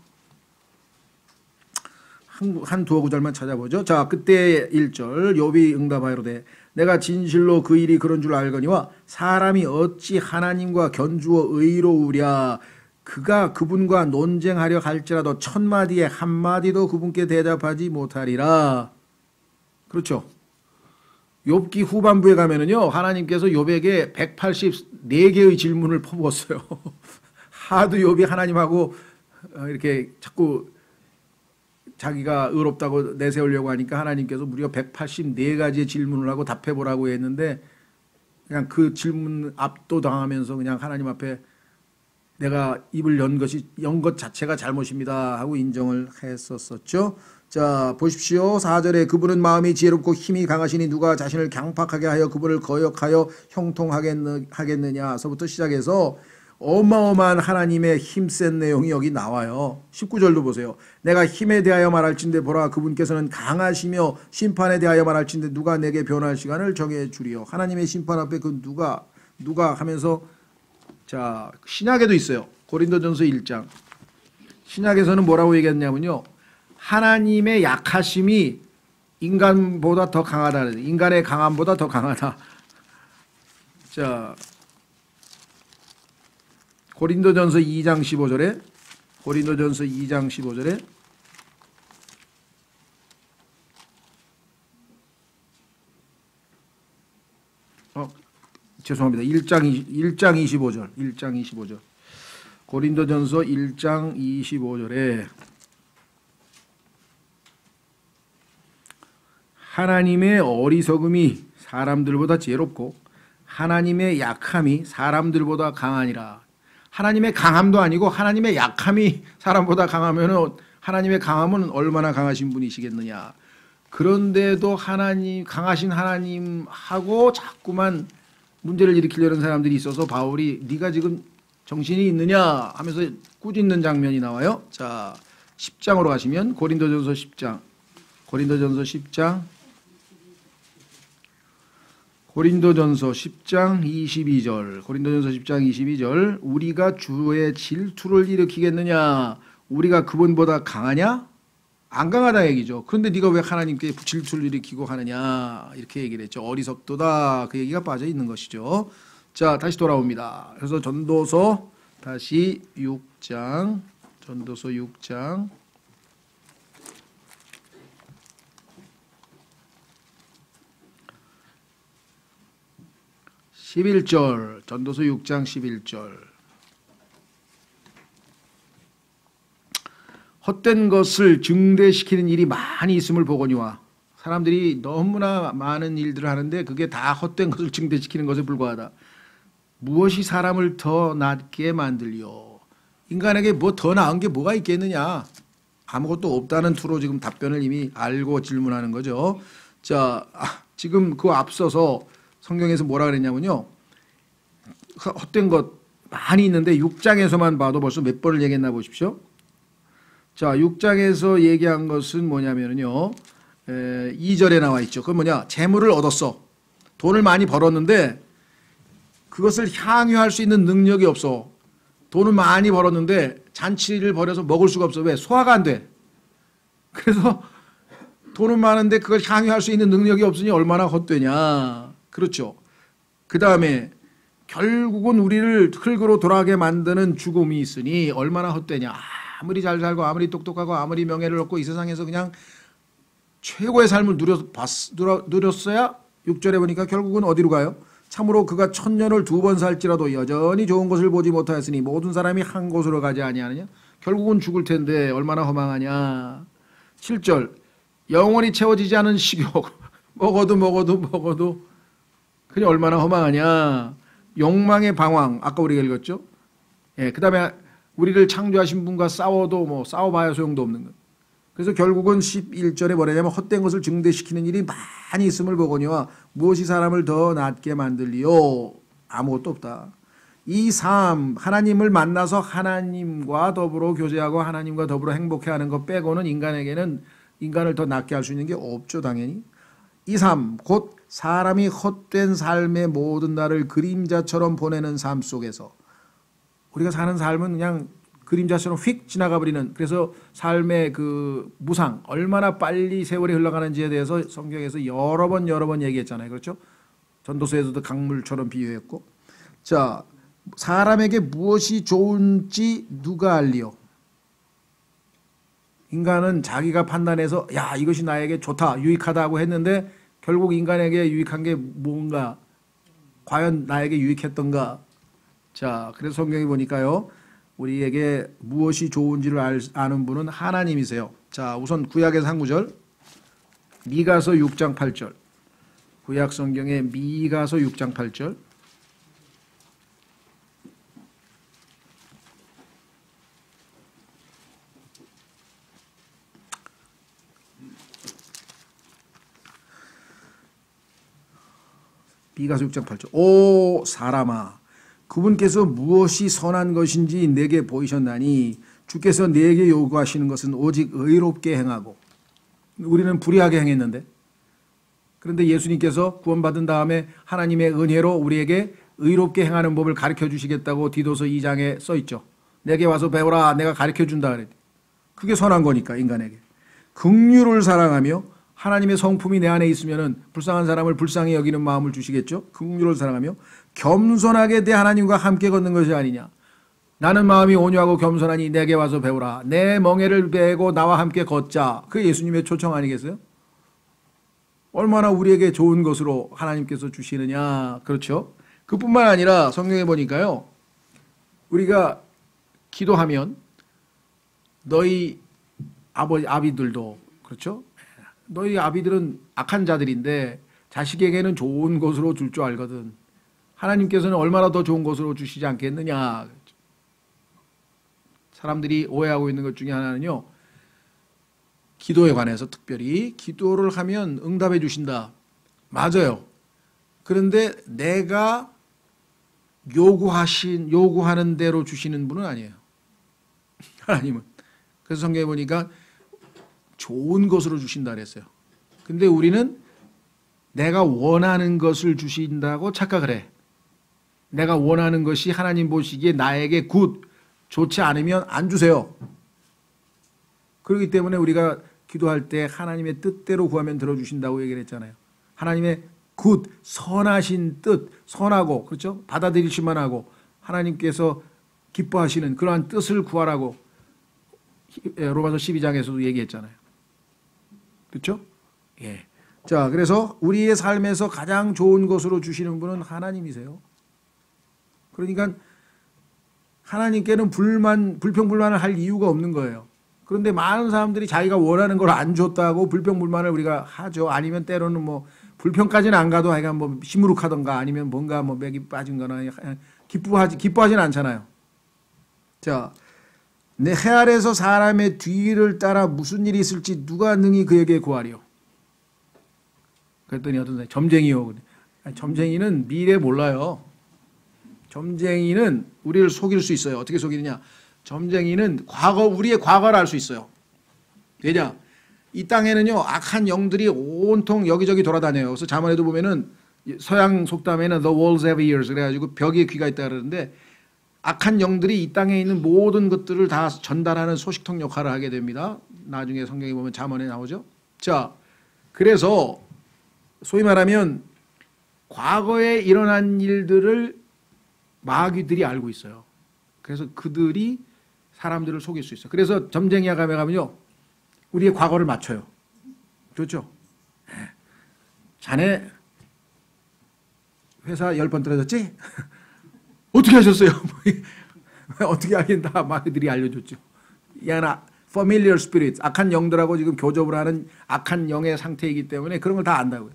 [SPEAKER 1] 한 두어 구절만 찾아보죠. 자, 그때 1절 욥이 응답하여로되 내가 진실로 그 일이 그런 줄 알거니와 사람이 어찌 하나님과 견주어 의로우랴. 그가 그분과 논쟁하려 할지라도 천마디에 한마디도 그분께 대답하지 못하리라. 그렇죠. 욥기 후반부에 가면은요, 하나님께서 욥에게 184개의 질문을 퍼부었어요. 하도 욥이 하나님하고 이렇게 자꾸 자기가 의롭다고 내세우려고 하니까 하나님께서 무려 184가지의 질문을 하고 답해보라고 했는데 그냥 그 질문 압도당하면서 그냥 하나님 앞에 내가 입을 연 것 자체가 잘못입니다 하고 인정을 했었었죠. 자, 보십시오. 4절에 그분은 마음이 지혜롭고 힘이 강하시니 누가 자신을 강팍하게 하여 그분을 거역하여 형통하겠느냐서부터 시작해서 어마어마한 하나님의 힘센 내용이 여기 나와요. 19절도 보세요. 내가 힘에 대하여 말할진대 보라 그분께서는 강하시며 심판에 대하여 말할진대 누가 내게 변할 시간을 정해 주리요. 하나님의 심판 앞에 그 누가 하면서, 자, 신약에도 있어요. 고린도전서 1장. 신약에서는 뭐라고 얘기했냐면요, 하나님의 약하심이 인간보다 더 강하다. 인간의 강함보다 더 강하다. 자, 고린도전서 2장 15절에 죄송합니다. 1장 25절. 고린도전서 1장 25절에 하나님의 어리석음이 사람들보다 지혜롭고 하나님의 약함이 사람들보다 강하니라. 하나님의 강함도 아니고 하나님의 약함이 사람보다 강하면은 하나님의 강함은 얼마나 강하신 분이시겠느냐. 그런데도 강하신 하나님하고 자꾸만 문제를 일으키려는 사람들이 있어서 바울이 네가 지금 정신이 있느냐 하면서 꾸짖는 장면이 나와요. 자, 10장으로 가시면 고린도전서 10장 22절. 우리가 주의 질투를 일으키겠느냐? 우리가 그분보다 강하냐? 안 강하다 얘기죠. 그런데 네가 왜 하나님께 질투를 일으키고 하느냐? 이렇게 얘기를 했죠. 어리석도다. 그 얘기가 빠져 있는 것이죠. 자, 다시 돌아옵니다. 그래서 전도서 다시 6장 11절 전도서 6장 11절 헛된 것을 증대시키는 일이 많이 있음을 보거니와 사람들이 너무나 많은 일들을 하는데 그게 다 헛된 것을 증대시키는 것에 불과하다. 무엇이 사람을 더 낫게 만들리요. 인간에게 뭐 더 나은 게 뭐가 있겠느냐. 아무것도 없다는 투로 지금 답변을 이미 알고 질문하는 거죠. 자, 지금 그 앞서서 성경에서 뭐라 그랬냐면요. 헛된 것 많이 있는데 6장에서만 봐도 벌써 몇 번을 얘기했나 보십시오. 자, 6장에서 얘기한 것은 뭐냐면요. 2절에 나와 있죠. 그건 뭐냐? 재물을 얻었어. 돈을 많이 벌었는데 그것을 향유할 수 있는 능력이 없어. 돈을 많이 벌었는데 잔치를 벌여서 먹을 수가 없어. 왜? 소화가 안 돼. 그래서 돈은 많은데 그걸 향유할 수 있는 능력이 없으니 얼마나 헛되냐. 그렇죠. 그 다음에 결국은 우리를 흙으로 돌아가게 만드는 죽음이 있으니 얼마나 헛되냐. 아무리 잘 살고 아무리 똑똑하고 아무리 명예를 얻고 이 세상에서 그냥 최고의 삶을 누렸어야 6절에 보니까 결국은 어디로 가요? 참으로 그가 1000년을 2번 살지라도 여전히 좋은 것을 보지 못하였으니 모든 사람이 한 곳으로 가지 아니하느냐. 결국은 죽을 텐데 얼마나 허망하냐. 7절 영원히 채워지지 않은 식욕 먹어도 그게 얼마나 허망하냐. 욕망의 방황 아까 우리가 읽었죠. 예, 그 다음에 우리를 창조하신 분과 싸워도 뭐 싸워봐야 소용도 없는 것. 그래서 결국은 11절에 뭐냐면 헛된 것을 증대시키는 일이 많이 있음을 보거니와 무엇이 사람을 더 낫게 만들리요. 아무것도 없다. 이 삶 하나님을 만나서 하나님과 더불어 교제하고 하나님과 더불어 행복해하는 것 빼고는 인간을 더 낫게 할 수 있는 게 없죠. 당연히. 이 삶 곧 사람이 헛된 삶의 모든 날을 그림자처럼 보내는 삶 속에서 우리가 사는 삶은 그냥 그림자처럼 휙 지나가 버리는, 그래서 삶의 그 무상 얼마나 빨리 세월이 흘러가는지에 대해서 성경에서 여러 번 얘기했잖아요. 그렇죠? 전도서에서도 강물처럼 비유했고. 자, 사람에게 무엇이 좋은지 누가 알리요? 인간은 자기가 판단해서 야 이것이 나에게 좋다 유익하다고 했는데 결국 인간에게 유익한 게 뭔가, 과연 나에게 유익했던가. 자, 그래서 성경에 보니까요, 우리에게 무엇이 좋은지를 아는 분은 하나님이세요. 자, 우선 구약에서 한 구절, 미가서 6장 8절. 구약 성경의 미가서 6장 8절. 미가서 6장 8절. 오 사람아, 그분께서 무엇이 선한 것인지 내게 보이셨나니 주께서 내게 요구하시는 것은 오직 의롭게 행하고. 우리는 불의하게 행했는데, 그런데 예수님께서 구원받은 다음에 하나님의 은혜로 우리에게 의롭게 행하는 법을 가르쳐 주시겠다고 디도서 2장에 써있죠. 내게 와서 배우라, 내가 가르쳐 준다 그랬지. 그게 선한 거니까 인간에게. 긍휼을 사랑하며, 하나님의 성품이 내 안에 있으면은 불쌍한 사람을 불쌍히 여기는 마음을 주시겠죠. 긍휼을 사랑하며 겸손하게 내 하나님과 함께 걷는 것이 아니냐. 나는 마음이 온유하고 겸손하니 내게 와서 배우라. 내 멍에를 베고 나와 함께 걷자. 그게 예수님의 초청 아니겠어요? 얼마나 우리에게 좋은 것으로 하나님께서 주시느냐. 그렇죠? 그뿐만 아니라 성경에 보니까요, 우리가 기도하면 너희 아비들도, 그렇죠? 너희 아비들은 악한 자들인데 자식에게는 좋은 것으로 줄 줄 알거든. 하나님께서는 얼마나 더 좋은 것으로 주시지 않겠느냐. 사람들이 오해하고 있는 것 중에 하나는요, 기도에 관해서 특별히 기도를 하면 응답해 주신다. 맞아요. 그런데 내가 요구하는 대로 주시는 분은 아니에요. 하나님은. 그래서 성경에 보니까 좋은 것으로 주신다 그랬어요. 근데 우리는 내가 원하는 것을 주신다고 착각을 해. 내가 원하는 것이 하나님 보시기에 나에게 좋지 않으면 안 주세요. 그렇기 때문에 우리가 기도할 때 하나님의 뜻대로 구하면 들어주신다고 얘기를 했잖아요. 하나님의 선하신 뜻, 선하고, 그렇죠? 받아들이실만 하고 하나님께서 기뻐하시는 그러한 뜻을 구하라고 로마서 12장에서도 얘기했잖아요. 그렇죠? 예. 자, 그래서 우리의 삶에서 가장 좋은 것으로 주시는 분은 하나님이세요. 그러니까 하나님께는 불평불만을 할 이유가 없는 거예요. 그런데 많은 사람들이 자기가 원하는 걸 안 줬다고 불평불만을 우리가 하죠. 아니면 때로는 뭐 불평까지는 안 가도 하여간 뭐 시무룩하던가 아니면 뭔가 뭐 맥이 빠진 거나 기뻐하진 않잖아요. 자, 내 해 아래에서 사람의 뒤를 따라 무슨 일이 있을지 누가 능히 그에게 구하리요. 그랬더니 어떤 사람이 점쟁이요. 점쟁이는 미래 몰라요. 점쟁이는 우리를 속일 수 있어요. 어떻게 속이느냐. 점쟁이는 우리의 과거를 알 수 있어요. 왜냐? 이 땅에는요, 악한 영들이 온통 여기저기 돌아다녀요. 그래서 잠언에도 보면은 서양 속담에는 the walls have ears 그래가지고 벽에 귀가 있다 그러는데 악한 영들이 이 땅에 있는 모든 것들을 다 전달하는 소식통 역할을 하게 됩니다. 나중에 성경에 보면 잠언에 나오죠. 자, 그래서 소위 말하면 과거에 일어난 일들을 마귀들이 알고 있어요. 그래서 그들이 사람들을 속일 수 있어요. 그래서 점쟁이가 가면요, 우리의 과거를 맞춰요. 그렇죠? 자네 회사 10번 떨어졌지? 어떻게 하셨어요? 어떻게 하긴 다 마귀들이 알려줬죠. 야나 familiar spirits, 악한 영들하고 지금 교접을 하는 악한 영의 상태이기 때문에 그런 걸 다 안다고요.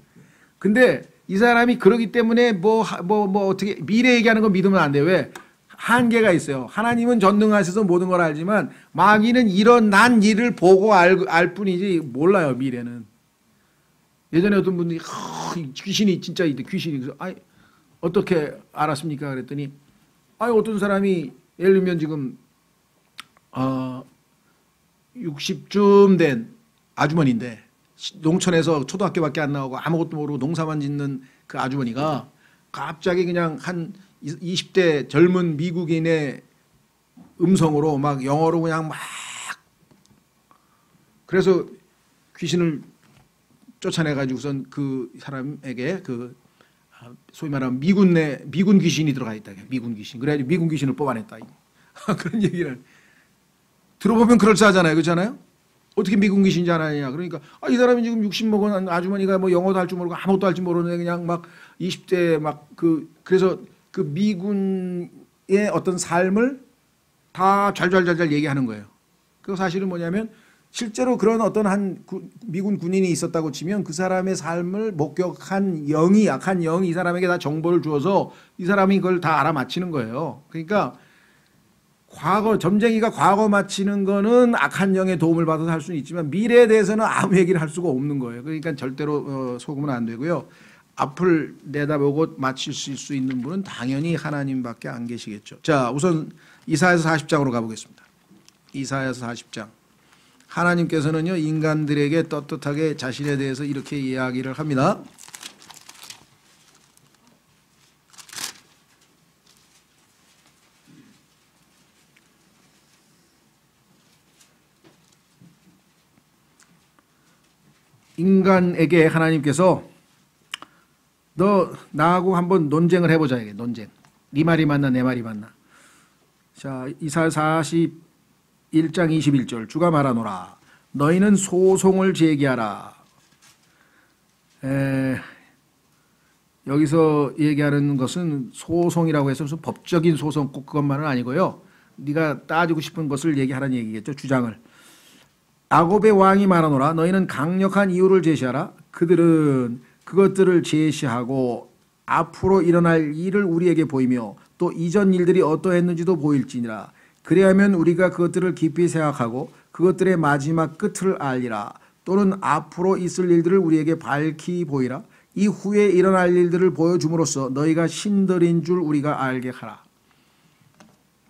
[SPEAKER 1] 근데 이 사람이 그러기 때문에 어떻게 미래 얘기하는 거 믿으면 안 돼요. 왜? 한계가 있어요. 하나님은 전능하셔서 모든 걸 알지만 마귀는 일어난 일을 보고 알 뿐이지 몰라요. 미래는. 예전에 어떤 분들이 귀신이 진짜 있대. 귀신이. 그래서 어떻게 알았습니까? 그랬더니 어떤 사람이 예를 들면 지금 60쯤 된 아주머니인데 농촌에서 초등학교밖에 안 나오고 아무것도 모르고 농사만 짓는 그 아주머니가 갑자기 그냥 한 20대 젊은 미국인의 음성으로 막 영어로 그냥 막 그래서 귀신을 쫓아내가지고선 그 사람에게 소위 말하면 미군 귀신이 들어가 있다. 미군 귀신. 그래가지고 미군 귀신을 뽑아냈다. 그런 얘기를 들어보면 그럴싸하잖아요. 그렇잖아요? 어떻게 미군 귀신인지 아느냐. 그러니까 이 사람이 지금 60 먹은 아주머니가 뭐 영어도 할 줄 모르고 아무것도 할 줄 모르는데 그냥 막 20대 막 그래서 그 미군의 어떤 삶을 다 잘잘잘잘 얘기하는 거예요. 그 사실은 뭐냐면 실제로 그런 어떤 미군 군인이 있었다고 치면 그 사람의 삶을 목격한 영이 악한 영이 이 사람에게 다 정보를 주어서 이 사람이 그걸 다 알아맞히는 거예요. 그러니까 점쟁이가 과거 맞히는 거는 악한 영의 도움을 받아서 할 수는 있지만 미래에 대해서는 아무 얘기를 할 수가 없는 거예요. 그러니까 절대로 속으면 안 되고요. 앞을 내다보고 맞힐 수 있는 분은 당연히 하나님밖에 안 계시겠죠. 자, 우선 이사야서 40장으로 가보겠습니다. 이사야서 40장. 하나님께서는요, 인간들에게 떳떳하게 자신에 대해서 이렇게 이야기를 합니다. 인간에게 하나님께서 너 나하고 한번 논쟁을 해보자. 이게 논쟁. 네 말이 맞나 내 말이 맞나. 자, 이사야 41장 21절 주가 말하노라. 너희는 소송을 제기하라. 여기서 얘기하는 것은 소송이라고 해서 무슨 법적인 소송 꼭 그것만은 아니고요. 네가 따지고 싶은 것을 얘기하라는 얘기겠죠. 주장을. 야곱의 왕이 말하노라. 너희는 강력한 이유를 제시하라. 그들은 그것들을 제시하고 앞으로 일어날 일을 우리에게 보이며 또 이전 일들이 어떠했는지도 보일지니라. 그래야면 우리가 그것들을 깊이 생각하고 그것들의 마지막 끝을 알리라. 또는 앞으로 있을 일들을 우리에게 밝히 보이라. 이후에 일어날 일들을 보여줌으로써 너희가 신들인 줄 우리가 알게 하라.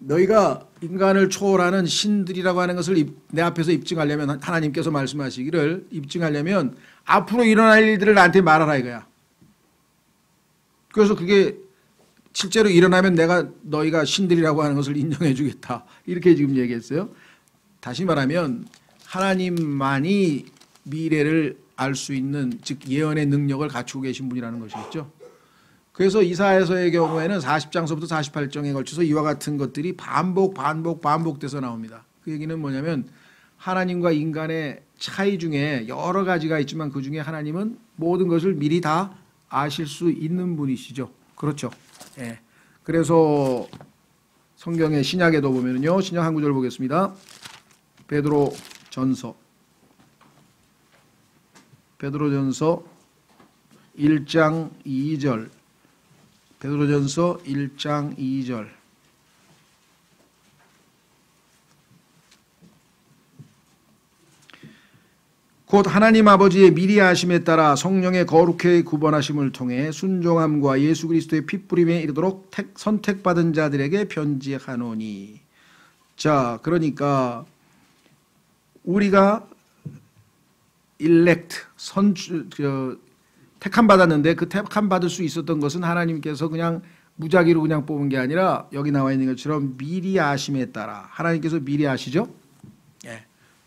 [SPEAKER 1] 너희가 인간을 초월하는 신들이라고 하는 것을 내 앞에서 입증하려면 하나님께서 말씀하시기를 입증하려면 앞으로 일어날 일들을 나한테 말하라 이거야. 그래서 그게 실제로 일어나면 내가 너희가 신들이라고 하는 것을 인정해 주겠다. 이렇게 지금 얘기했어요. 다시 말하면 하나님만이 미래를 알 수 있는 즉 예언의 능력을 갖추고 계신 분이라는 것이겠죠. 그래서 이사야서의 경우에는 40장서부터 48장에 걸쳐서 이와 같은 것들이 반복돼서 나옵니다. 그 얘기는 뭐냐면 하나님과 인간의 차이 중에 여러 가지가 있지만 그 중에 하나님은 모든 것을 미리 다 아실 수 있는 분이시죠. 그렇죠. 예. 그래서 성경의 신약에도 보면요. 신약 한 구절 보겠습니다. 베드로전서 1장 2절. 베드로전서 1장 2절. 곧 하나님 아버지의 미리 하심에 따라 성령의 거룩히 구분하심을 통해 순종함과 예수 그리스도의 핏부림에 이르도록 선택받은 자들에게 편지하노니. 자, 그러니까 우리가 elect 택함 받았는데 그 택함 받을 수 있었던 것은 하나님께서 그냥 무작위로 그냥 뽑은 게 아니라 여기 나와 있는 것처럼 미리 아심에 따라 하나님께서 미리 아시죠? 예.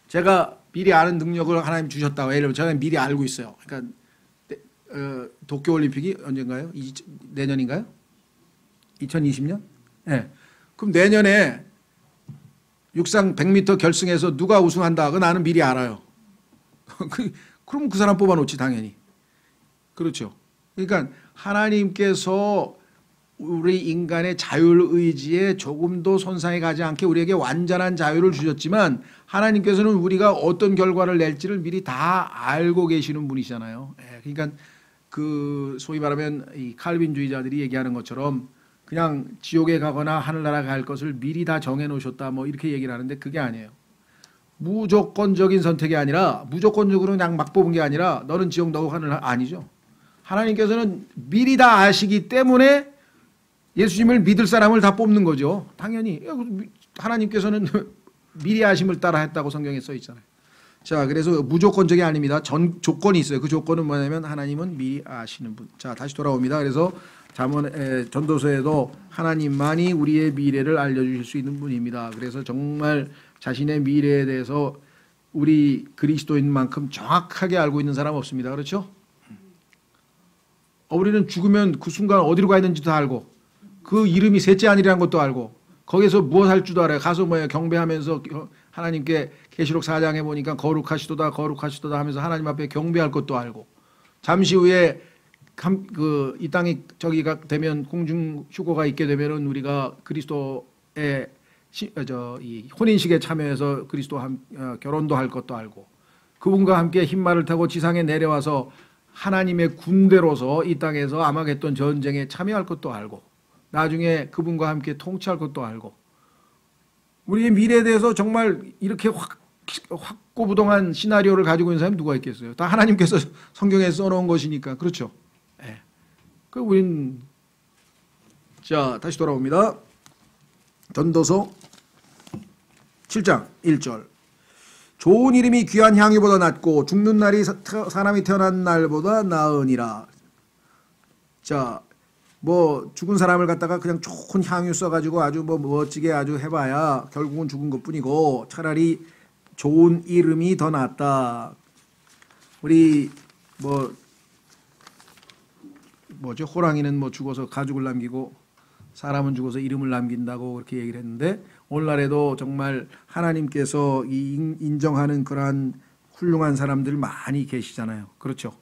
[SPEAKER 1] 제가 미리 아는 능력을 하나님 주셨다고. 예를 들면 제가 미리 알고 있어요. 그러니까 도쿄올림픽이 언젠가요? 내년인가요? 2020년? 예. 그럼 내년에 육상 100m 결승에서 누가 우승한다. 그거 나는 미리 알아요. 그럼 그 사람 뽑아놓지 당연히. 그렇죠. 그러니까 하나님께서 우리 인간의 자율의지에 조금도 손상이 가지 않게 우리에게 완전한 자유를 주셨지만 하나님께서는 우리가 어떤 결과를 낼지를 미리 다 알고 계시는 분이잖아요. 그러니까 그 소위 말하면 이 칼빈주의자들이 얘기하는 것처럼 그냥 지옥에 가거나 하늘나라 갈 것을 미리 다 정해 놓으셨다 뭐 이렇게 얘기를 하는데 그게 아니에요. 무조건적인 선택이 아니라 무조건적으로 그냥 막 뽑은 게 아니라 너는 지옥 너고 하늘 아니죠. 하나님께서는 미리 다 아시기 때문에 예수님을 믿을 사람을 다 뽑는 거죠. 당연히 하나님께서는 미리 아심을 따라 했다고 성경에 써 있잖아요. 자, 그래서 무조건적이 아닙니다. 조건이 있어요. 그 조건은 뭐냐면 하나님은 미리 아시는 분. 자, 다시 돌아옵니다. 그래서 전도서에도 하나님만이 우리의 미래를 알려주실 수 있는 분입니다. 그래서 정말 자신의 미래에 대해서 우리 그리스도인만큼 정확하게 알고 있는 사람 없습니다. 그렇죠? 우리는 죽으면 그 순간 어디로 가야 되는지도 알고 그 이름이 셋째 아니라는 것도 알고 거기서 무엇 할 줄도 알아요. 가서 경배하면서 하나님께 계시록 4장에 보니까 거룩하시도다 거룩하시도다 하면서 하나님 앞에 경배할 것도 알고 잠시 후에 이 땅이 저기가 되면 공중 휴거가 있게 되면은 우리가 그리스도의 이 혼인식에 참여해서 그리스도 결혼도 할 것도 알고 그분과 함께 흰말을 타고 지상에 내려와서 하나님의 군대로서 이 땅에서 아마겟돈 전쟁에 참여할 것도 알고 나중에 그분과 함께 통치할 것도 알고 우리의 미래에 대해서 정말 이렇게 확고부동한 시나리오를 가지고 있는 사람이 누가 있겠어요? 다 하나님께서 성경에 써놓은 것이니까. 그렇죠? 네. 그 우린 자 다시 돌아옵니다. 전도서 7장 1절 좋은 이름이 귀한 향유보다 낫고 죽는 날이 사람이 태어난 날보다 나으니라. 자, 뭐 죽은 사람을 갖다가 그냥 좋은 향유 써가지고 아주 뭐 멋지게 아주 해봐야 결국은 죽은 것뿐이고 차라리 좋은 이름이 더 낫다. 우리 뭐죠? 호랑이는 뭐 죽어서 가죽을 남기고 사람은 죽어서 이름을 남긴다고 그렇게 얘기를 했는데 오늘날에도 정말 하나님께서 인정하는 그러한 훌륭한 사람들 많이 계시잖아요. 그렇죠?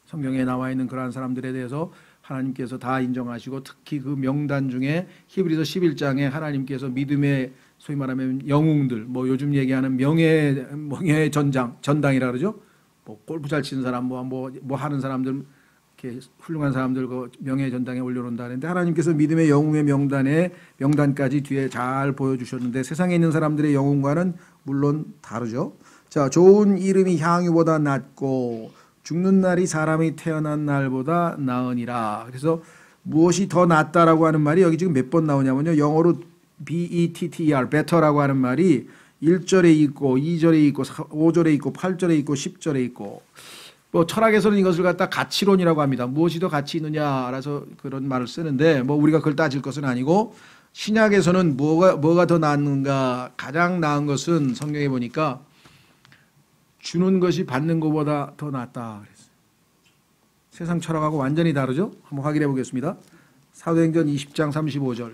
[SPEAKER 1] 성경에 나와 있는 그러한 사람들에 대해서 하나님께서 다 인정하시고 특히 그 명단 중에 히브리서 11장에 하나님께서 믿음의 소위 말하면 영웅들 뭐 요즘 얘기하는 명예의 전당이라 그러죠. 뭐 골프 잘 치는 사람 뭐 하는 사람들 이렇게 훌륭한 사람들 그 명예의 전당에 올려놓는다는데 하나님께서 믿음의 영웅의 명단까지 뒤에 잘 보여주셨는데 세상에 있는 사람들의 영웅과는 물론 다르죠. 자, 좋은 이름이 향유보다 낫고 죽는 날이 사람이 태어난 날보다 나으니라. 그래서 무엇이 더 낫다라고 하는 말이 여기 지금 몇 번 나오냐면요. 영어로 better, better라고 하는 말이 1절에 있고 2절에 있고 5절에 있고 8절에 있고 10절에 있고 뭐 철학에서는 이것을 갖다 가치론이라고 합니다. 무엇이 더 가치 있느냐라서 그런 말을 쓰는데 뭐 우리가 그걸 따질 것은 아니고 신약에서는 뭐가 더 낫는가 가장 나은 것은 성경에 보니까 주는 것이 받는 것보다 더 낫다. 세상 철학하고 완전히 다르죠? 한번 확인해 보겠습니다. 사도행전 20장 35절.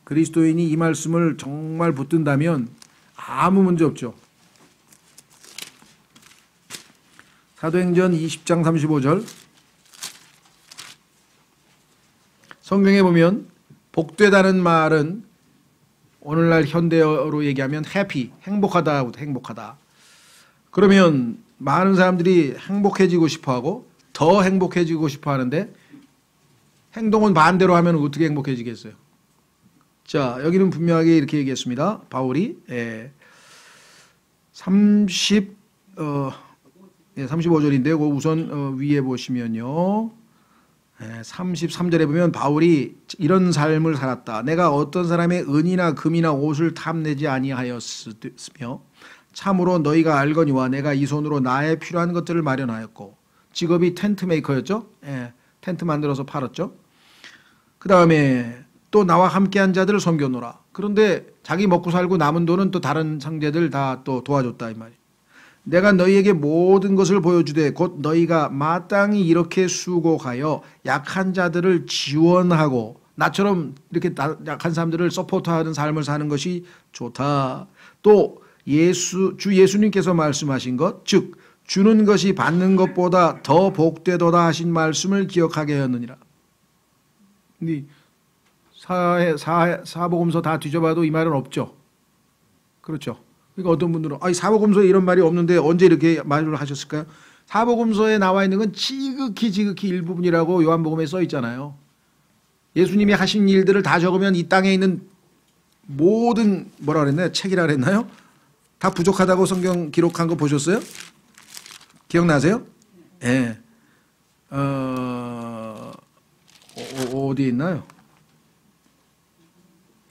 [SPEAKER 1] 그리스도인이 이 말씀을 정말 붙든다면 아무 문제 없죠. 사도행전 20장 35절. 성경에 보면 복되다는 말은 오늘날 현대어로 얘기하면 해피, 행복하다, 행복하다. 그러면 많은 사람들이 행복해지고 싶어하고 더 행복해지고 싶어하는데 행동은 반대로 하면 어떻게 행복해지겠어요? 자, 여기는 분명하게 이렇게 얘기했습니다. 바울이 35절인데요. 우선 위에 보시면요. 33절에 보면 바울이 이런 삶을 살았다. 내가 어떤 사람의 은이나 금이나 옷을 탐내지 아니하였으며 참으로 너희가 알거니와 내가 이 손으로 나의 필요한 것들을 마련하였고 직업이 텐트 메이커였죠. 텐트 만들어서 팔았죠. 그 다음에 또 나와 함께한 자들을 섬겨노라. 그런데 자기 먹고 살고 남은 돈은 또 다른 형제들 다 또 도와줬다 이 말이에요. 내가 너희에게 모든 것을 보여주되 곧 너희가 마땅히 이렇게 수고하여 약한 자들을 지원하고 나처럼 이렇게 약한 사람들을 서포트하는 삶을 사는 것이 좋다. 또 주 예수님께서 말씀하신 것, 즉 주는 것이 받는 것보다 더 복되도다 하신 말씀을 기억하게 하였느니라. 근데 사복음서 다 뒤져봐도 이 말은 없죠. 그렇죠. 그러니까 어떤 분들은 사복음서에 이런 말이 없는데 언제 이렇게 말을 하셨을까요? 사복음서에 나와 있는 건 지극히 일부분이라고 요한복음에 써 있잖아요. 예수님이 하신 일들을 다 적으면 이 땅에 있는 모든 뭐라 그랬나요? 책이라 그랬나요? 다 부족하다고 성경 기록한 거 보셨어요? 기억나세요? 예. 어디에 있나요?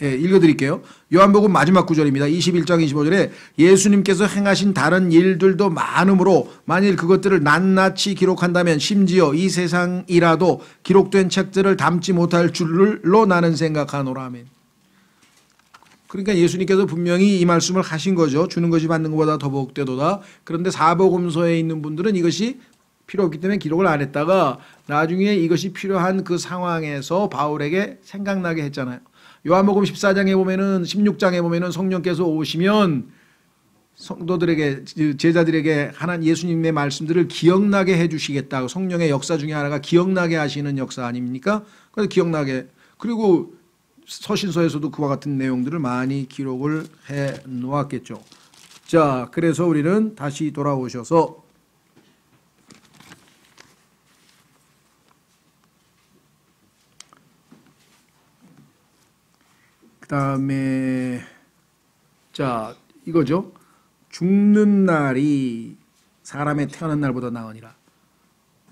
[SPEAKER 1] 예, 읽어드릴게요. 요한복음 마지막 구절입니다. 21장 25절에 예수님께서 행하신 다른 일들도 많으므로 만일 그것들을 낱낱이 기록한다면 심지어 이 세상이라도 기록된 책들을 담지 못할 줄로 나는 생각하노라. 아멘. 그러니까 예수님께서 분명히 이 말씀을 하신 거죠. 주는 것이 받는 것보다 더 복되도다. 그런데 사복음서에 있는 분들은 이것이 필요 없기 때문에 기록을 안 했다가 나중에 이것이 필요한 그 상황에서 바울에게 생각나게 했잖아요. 요한복음 14장에 보면은 16장에 보면은 성령께서 오시면 성도들에게 제자들에게 하나님 예수님의 말씀들을 기억나게 해주시겠다. 성령의 역사 중에 하나가 기억나게 하시는 역사 아닙니까? 그래서 기억나게 그리고 서신서에서도 그와 같은 내용들을 많이 기록을 해 놓았겠죠. 자, 그래서 우리는 다시 돌아오셔서 그 다음에 자 이거죠. 죽는 날이 사람의 태어난 날보다 나으니라.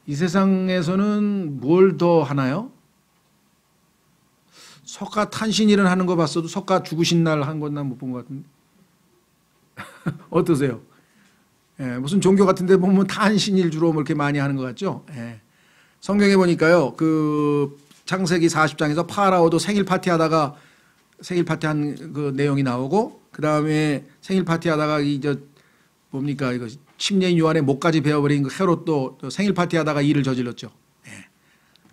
[SPEAKER 1] 이 세상에서는 뭘 더 하나요? 석가 탄신일은 하는 거 봤어도 석가 죽으신 날 한 건 난 못 본 것 같은데 어떠세요? 예, 무슨 종교 같은 데 보면 탄신일 주로 이렇게 많이 하는 것 같죠? 예. 성경에 보니까요. 그 창세기 40장에서 파라오도 생일 파티하다가 생일 파티한 그 내용이 나오고 그 다음에 생일 파티하다가 이제 뭡니까 이거 침례인 요한의 목까지 베어버린 그 헤롯도 생일 파티하다가 일을 저질렀죠. 예.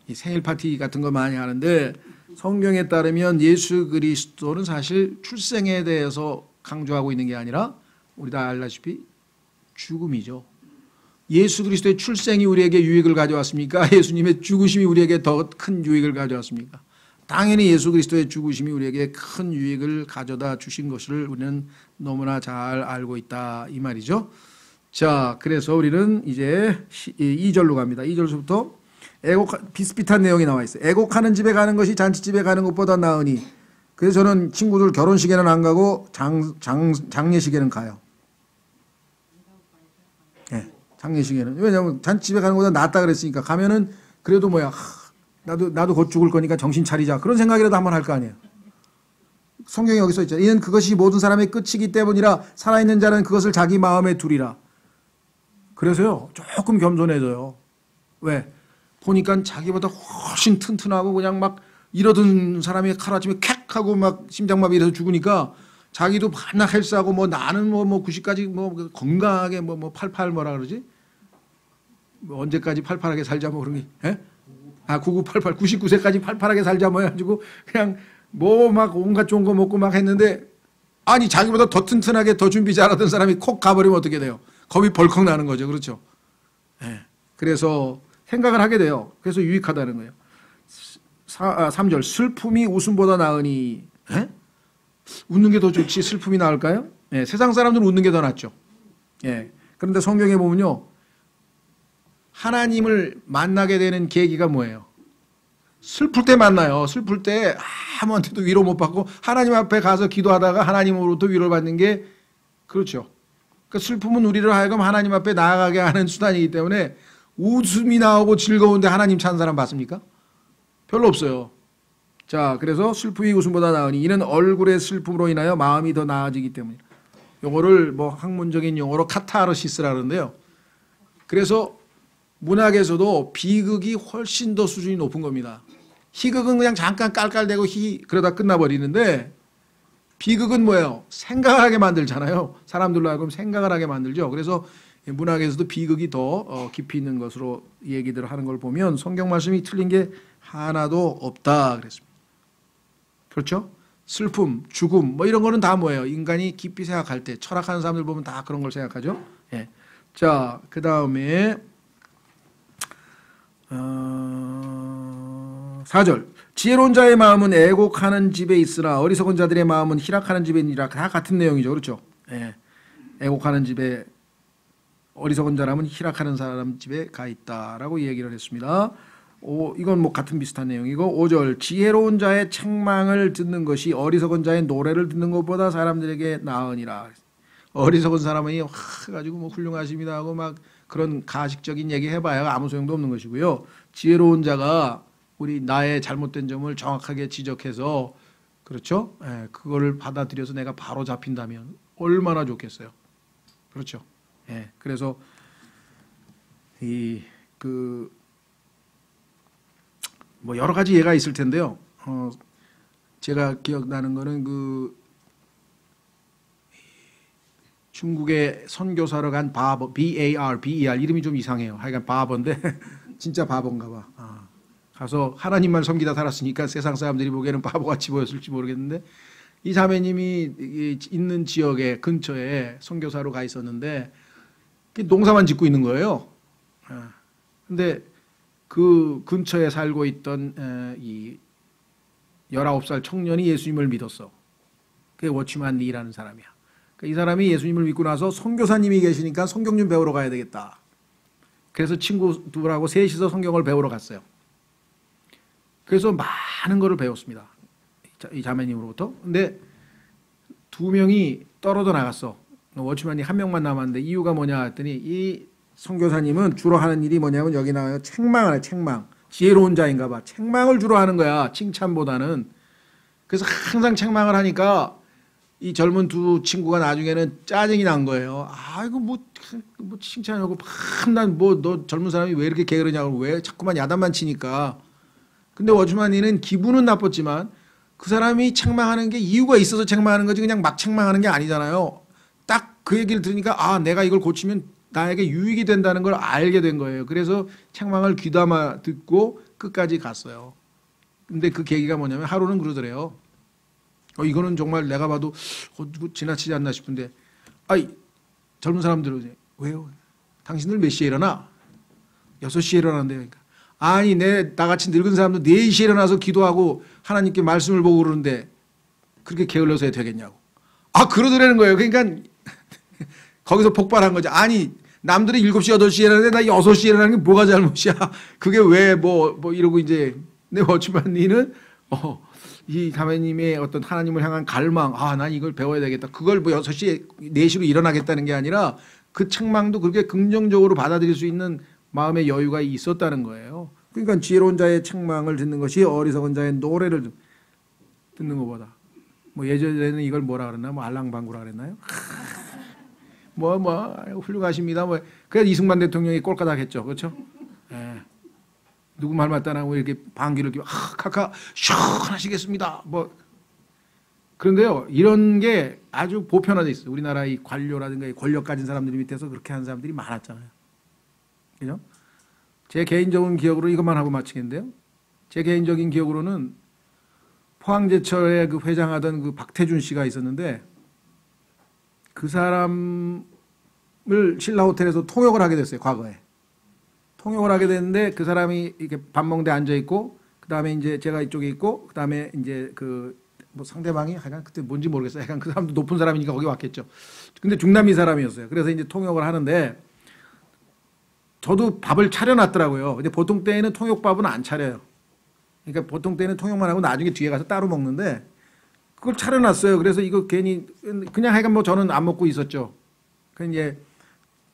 [SPEAKER 1] 이 생일 파티 같은 거 많이 하는데 성경에 따르면 예수 그리스도는 사실 출생에 대해서 강조하고 있는 게 아니라 우리 다 알다시피 죽음이죠. 예수 그리스도의 출생이 우리에게 유익을 가져왔습니까? 예수님의 죽으심이 우리에게 더 큰 유익을 가져왔습니까? 당연히 예수 그리스도의 죽으심이 우리에게 큰 유익을 가져다 주신 것을 우리는 너무나 잘 알고 있다 이 말이죠. 자, 그래서 우리는 이제 2절로 갑니다. 2절부터 비슷비슷한 내용이 나와 있어요. 애곡하는 집에 가는 것이 잔치집에 가는 것보다 나으니 그래서 저는 친구들 결혼식에는 안 가고 장례식에는 가요. 네, 장례식에는. 왜냐하면 잔치집에 가는 것보다 낫다 그랬으니까 가면은 그래도 뭐야 나도 곧 죽을 거니까 정신 차리자 그런 생각이라도 한번 할 거 아니에요. 성경에 여기 써 있죠. 이는 그것이 모든 사람의 끝이기 때문이라 살아있는 자는 그것을 자기 마음에 두리라. 그래서요 조금 겸손해져요. 왜? 보니까 자기보다 훨씬 튼튼하고 그냥 막 이러던 사람이 칼아침에 캑 하고 막 심장마비 이래서 죽으니까 자기도 반나 헬스하고 뭐 나는 뭐 90까지 뭐 건강하게 뭐 88 뭐라 그러지? 뭐 언제까지 팔팔하게 살자 뭐 그런 게. 예? 9988 99세까지 팔팔하게 살자 뭐 해가지고 그냥 뭐 막 온갖 좋은 거 먹고 막 했는데 아니 자기보다 더 튼튼하게 더 준비 잘하던 사람이 콕 가버리면 어떻게 돼요? 겁이 벌컥 나는 거죠. 그렇죠? 예. 그래서 생각을 하게 돼요. 그래서 유익하다는 거예요. 3절 슬픔이 웃음보다 나으니. 에? 웃는 게 더 좋지 슬픔이 나을까요? 예, 세상 사람들은 웃는 게 더 낫죠. 예. 그런데 성경에 보면요. 하나님을 만나게 되는 계기가 뭐예요? 슬플 때 만나요. 슬플 때 아무한테도 위로 못 받고 하나님 앞에 가서 기도하다가 하나님으로부터 위로를 받는 게 그렇죠. 그 슬픔은 우리를 하여금 하나님 앞에 나아가게 하는 수단이기 때문에 웃음이 나오고 즐거운데 하나님 찾는 사람 봤습니까? 별로 없어요. 자, 그래서 슬픔이 웃음보다 나으니 이는 얼굴의 슬픔으로 인하여 마음이 더 나아지기 때문이다. 요거를 뭐 학문적인 용어로 카타르시스라 그러는데요. 그래서 문학에서도 비극이 훨씬 더 수준이 높은 겁니다. 희극은 그냥 잠깐 깔깔대고 그러다 끝나버리는데 비극은 뭐예요? 생각을 하게 만들잖아요. 사람들로 하여금 생각을 하게 만들죠. 그래서 문학에서도 비극이 더 깊이 있는 것으로 얘기들을 하는 걸 보면 성경 말씀이 틀린 게 하나도 없다 그랬습니다. 그렇죠? 슬픔, 죽음 뭐 이런 거는 다 뭐예요? 인간이 깊이 생각할 때 철학하는 사람들 보면 다 그런 걸 생각하죠. 예. 자, 그 다음에 4절 지혜로운 자의 마음은 애곡하는 집에 있으나 어리석은 자들의 마음은 희락하는 집에 있느니라. 다 같은 내용이죠. 그렇죠? 예. 애곡하는 집에 어리석은 사람은 희락하는 사람 집에 가 있다라고 얘기를 했습니다. 이건 뭐 같은 비슷한 내용이고 5절 지혜로운 자의 책망을 듣는 것이 어리석은 자의 노래를 듣는 것보다 사람들에게 나으니라. 어리석은 사람이 가지고 뭐 훌륭하십니다 하고 막 그런 가식적인 얘기 해봐야 아무 소용도 없는 것이고요. 지혜로운 자가 우리 나의 잘못된 점을 정확하게 지적해서 그렇죠? 예, 그거를 받아들여서 내가 바로 잡힌다면 얼마나 좋겠어요. 그렇죠? 예, 그래서 뭐 여러 가지 예가 있을 텐데요. 제가 기억나는 거는 중국에 선교사로 간 바버, B-A-R 이름이 좀 이상해요. 하여간 바버인데 진짜 바본가 봐. 가서 하나님만 섬기다 살았으니까 세상 사람들이 보기에는 바보같이 보였을지 모르겠는데 이 자매님이 있는 지역에 근처에 선교사로 가 있었는데 농사만 짓고 있는 거예요. 근데 그 근처에 살고 있던 이 19살 청년이 예수님을 믿었어. 그게 워치만 리라는 사람이야. 이 사람이 예수님을 믿고 나서 선교사님이 계시니까 성경 좀 배우러 가야 되겠다. 그래서 친구들하고 셋이서 성경을 배우러 갔어요. 그래서 많은 거를 배웠습니다. 이 자매님으로부터. 근데 2명이 떨어져 나갔어. 워치만이 1명만 남았는데 이유가 뭐냐 했더니 이 선교사님은 주로 하는 일이 뭐냐면 여기 나와요. 책망을 해. 책망. 지혜로운 자인가 봐. 책망을 주로 하는 거야. 칭찬보다는. 그래서 항상 책망을 하니까 이 젊은 두 친구가 나중에는 짜증이 난 거예요. 이거 뭐 칭찬하고 난 뭐 너 젊은 사람이 왜 이렇게 게으르냐고 왜 자꾸만 야단만 치니까. 근데 워치만이는 기분은 나빴지만 그 사람이 책망하는 게 이유가 있어서 책망하는 거지 그냥 막 책망하는 게 아니잖아요. 딱 그 얘기를 들으니까 내가 이걸 고치면 나에게 유익이 된다는 걸 알게 된 거예요. 그래서 책망을 귀담아 듣고 끝까지 갔어요. 근데 그 계기가 뭐냐면 하루는 그러더래요. 이거는 정말 내가 봐도 지나치지 않나 싶은데 젊은 사람들은 왜요? 당신들 몇 시에 일어나? 6시에 일어난대요. 그러니까. 아니 나같이 늙은 사람도 4시에 일어나서 기도하고 하나님께 말씀을 보고 그러는데 그렇게 게을러서 해야 되겠냐고. 그러더라는 거예요. 그러니까 거기서 폭발한 거죠. 아니 남들이 7시 8시에 일어나는데 나 6시에 일어나는 게 뭐가 잘못이야. 그게 왜 뭐 이러고 이제 내 워치만니는 이 자매님의 어떤 하나님을 향한 갈망 난 이걸 배워야 되겠다. 그걸 뭐 6시에 4시로 일어나겠다는 게 아니라 그 책망도 그렇게 긍정적으로 받아들일 수 있는 마음의 여유가 있었다는 거예요. 그러니까 지혜로운 자의 책망을 듣는 것이 어리석은 자의 노래를 듣는 것보다 뭐 예전에는 이걸 뭐라 그랬나 뭐 알랑방구라 그랬나요? 훌륭하십니다. 그래서 이승만 대통령이 꼴까닥 했죠. 그렇죠? 예. 누구 말 맞다나고 이렇게 방귀를 끼고 카카 시원하시겠습니다. 그런데요. 이런 게 아주 보편화돼 있어요. 우리나라 이 관료라든가 이 권력 가진 사람들 밑에서 그렇게 하는 사람들이 많았잖아요. 그죠? 제 개인적인 기억으로 이것만 하고 마치겠는데요. 제 개인적인 기억으로는 포항제철에 그 회장하던 그 박태준 씨가 있었는데 그 사람을 신라호텔에서 통역을 하게 됐어요. 과거에. 통역을 하게 됐는데 그 사람이 이렇게 밥 먹는데 앉아 있고 그다음에 이제 제가 이쪽에 있고 그다음에 이제 그 뭐 상대방이 하여간 그때 뭔지 모르겠어요. 약간 그 사람도 높은 사람이니까 거기 왔겠죠. 근데 중남미 사람이었어요. 그래서 이제 통역을 하는데 저도 밥을 차려놨더라고요. 근데 보통 때에는 통역밥은 안 차려요. 그러니까 보통 때는 통역만 하고 나중에 뒤에 가서 따로 먹는데 그걸 차려놨어요. 그래서 이거 괜히 그냥 하여간 뭐 저는 안 먹고 있었죠. 그 이제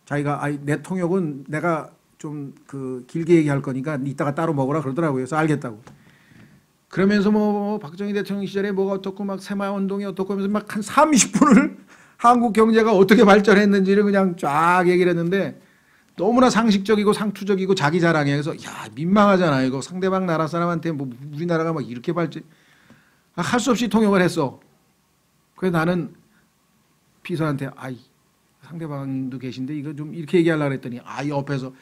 [SPEAKER 1] 자기가 내 통역은 내가 좀 그 길게 얘기할 거니까 이따가 따로 먹으라 그러더라고요. 그래서 알겠다고. 그러면서 뭐 박정희 대통령 시절에 뭐가 어떻고 막 새마을운동이 어떻고 하면서 막 한 30분을 한국 경제가 어떻게 발전했는지를 그냥 쫙 얘기를 했는데 너무나 상식적이고 상투적이고 자기 자랑이에요. 그래서 야 민망하잖아 이거 상대방 나라 사람한테 뭐 우리나라가 막 이렇게 발전 할 수 없이 통역을 했어. 그래서 나는 비서한테 상대방도 계신데 이거 좀 이렇게 얘기하려고 했더니 옆에서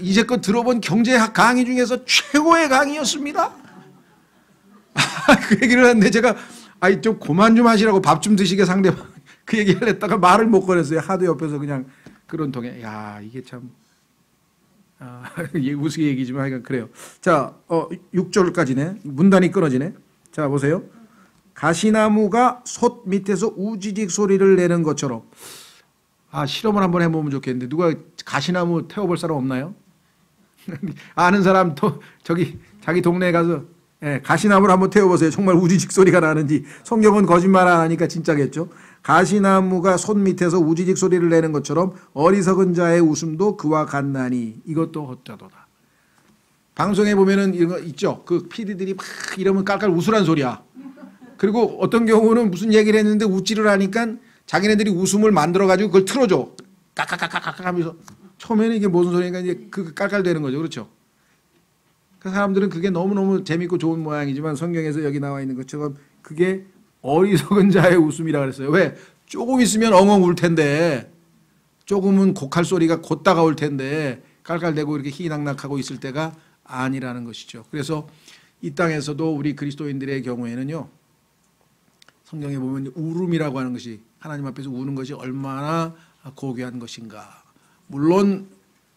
[SPEAKER 1] 이제껏 들어본 경제학 강의 중에서 최고의 강의였습니다. 그 얘기를 했는데 제가 좀 그만 좀 하시라고 밥 좀 드시게 상대방 그 얘기를 했다가 말을 못 꺼냈어요. 하도 옆에서 그냥 그런 통에 이게 참 우스개 얘기지만 하여간 그래요. 자 6절까지네. 문단이 끊어지네. 자 보세요. 가시나무가 솥 밑에서 우지직 소리를 내는 것처럼 실험을 한번 해보면 좋겠는데 누가 가시나무 태워볼 사람 없나요? 아는 사람 또 저기 자기 동네에 가서 가시나무를 한번 태워보세요. 정말 우지직 소리가 나는지. 성경은 거짓말 안 하니까 진짜겠죠. 가시나무가 손 밑에서 우지직 소리를 내는 것처럼 어리석은 자의 웃음도 그와 같나니 이것도 헛되도다. 방송에 보면은 이런 거 있죠. 그 PD들이 막 이러면 깔깔 웃으란 소리야. 그리고 어떤 경우는 무슨 얘기를 했는데 웃지를 하니까 자기네들이 웃음을 만들어가지고 그걸 틀어줘. 까까까까까 하면서 처음에는 이게 무슨 소리인가 이제 그 깔깔대는 거죠. 그렇죠. 그 사람들은 그게 너무너무 재밌고 좋은 모양이지만 성경에서 여기 나와 있는 것처럼 그게 어리석은 자의 웃음이라 그랬어요. 왜? 조금 있으면 엉엉 울 텐데 조금은 곡할 소리가 곧 다가올 텐데 깔깔대고 이렇게 희낙낙하고 있을 때가 아니라는 것이죠. 그래서 이 땅에서도 우리 그리스도인들의 경우에는요. 성경에 보면 울음이라고 하는 것이 하나님 앞에서 우는 것이 얼마나 고귀한 것인가. 물론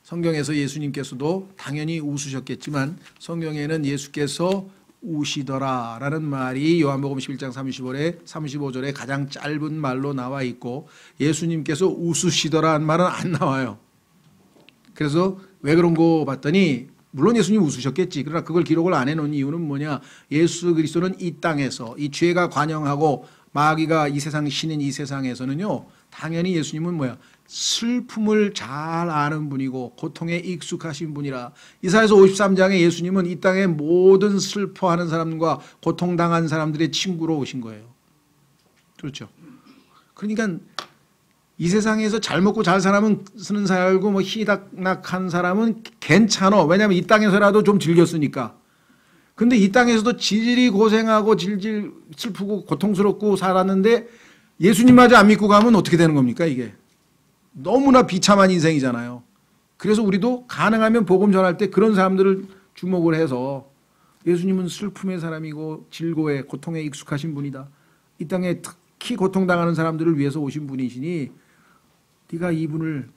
[SPEAKER 1] 성경에서 예수님께서도 당연히 웃으셨겠지만 성경에는 예수께서 우시더라라는 말이 요한복음 11장 35절에 가장 짧은 말로 나와 있고 예수님께서 웃으시더라는 말은 안 나와요. 그래서 왜 그런 거 봤더니 물론 예수님이 웃으셨겠지. 그러나 그걸 기록을 안 해놓은 이유는 뭐냐. 예수 그리스도는 이 땅에서 이 죄가 관영하고 마귀가 이 세상 신인 이 세상에서는요. 당연히 예수님은 뭐야. 슬픔을 잘 아는 분이고 고통에 익숙하신 분이라. 이사야서 53장에 예수님은 이 땅의 모든 슬퍼하는 사람과 고통당한 사람들의 친구로 오신 거예요. 그렇죠. 그러니까 이 세상에서 잘 먹고 잘 사는 살고 뭐 희낙낙한 사람은 괜찮아. 왜냐하면 이 땅에서라도 좀 즐겼으니까. 근데 이 땅에서도 질질 고생하고 질질 슬프고 고통스럽고 살았는데 예수님마저 안 믿고 가면 어떻게 되는 겁니까 이게. 너무나 비참한 인생이잖아요. 그래서 우리도 가능하면 복음 전할 때 그런 사람들을 주목을 해서 예수님은 슬픔의 사람이고 질고에 고통에 익숙하신 분이다. 이 땅에 특히 고통당하는 사람들을 위해서 오신 분이시니 네가 이분을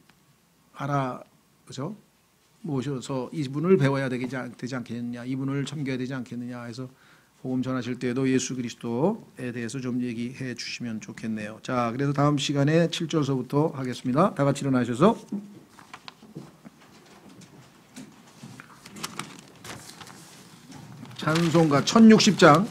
[SPEAKER 1] 그죠? 모셔서 이분을 배워야 되지 않겠느냐, 이분을 섬겨야 되지 않겠느냐 해서 복음 전하실 때에도 예수 그리스도에 대해서 좀 얘기해 주시면 좋겠네요. 자, 그래서 다음 시간에 7절서부터 하겠습니다. 다 같이 일어나셔서 찬송가 1060장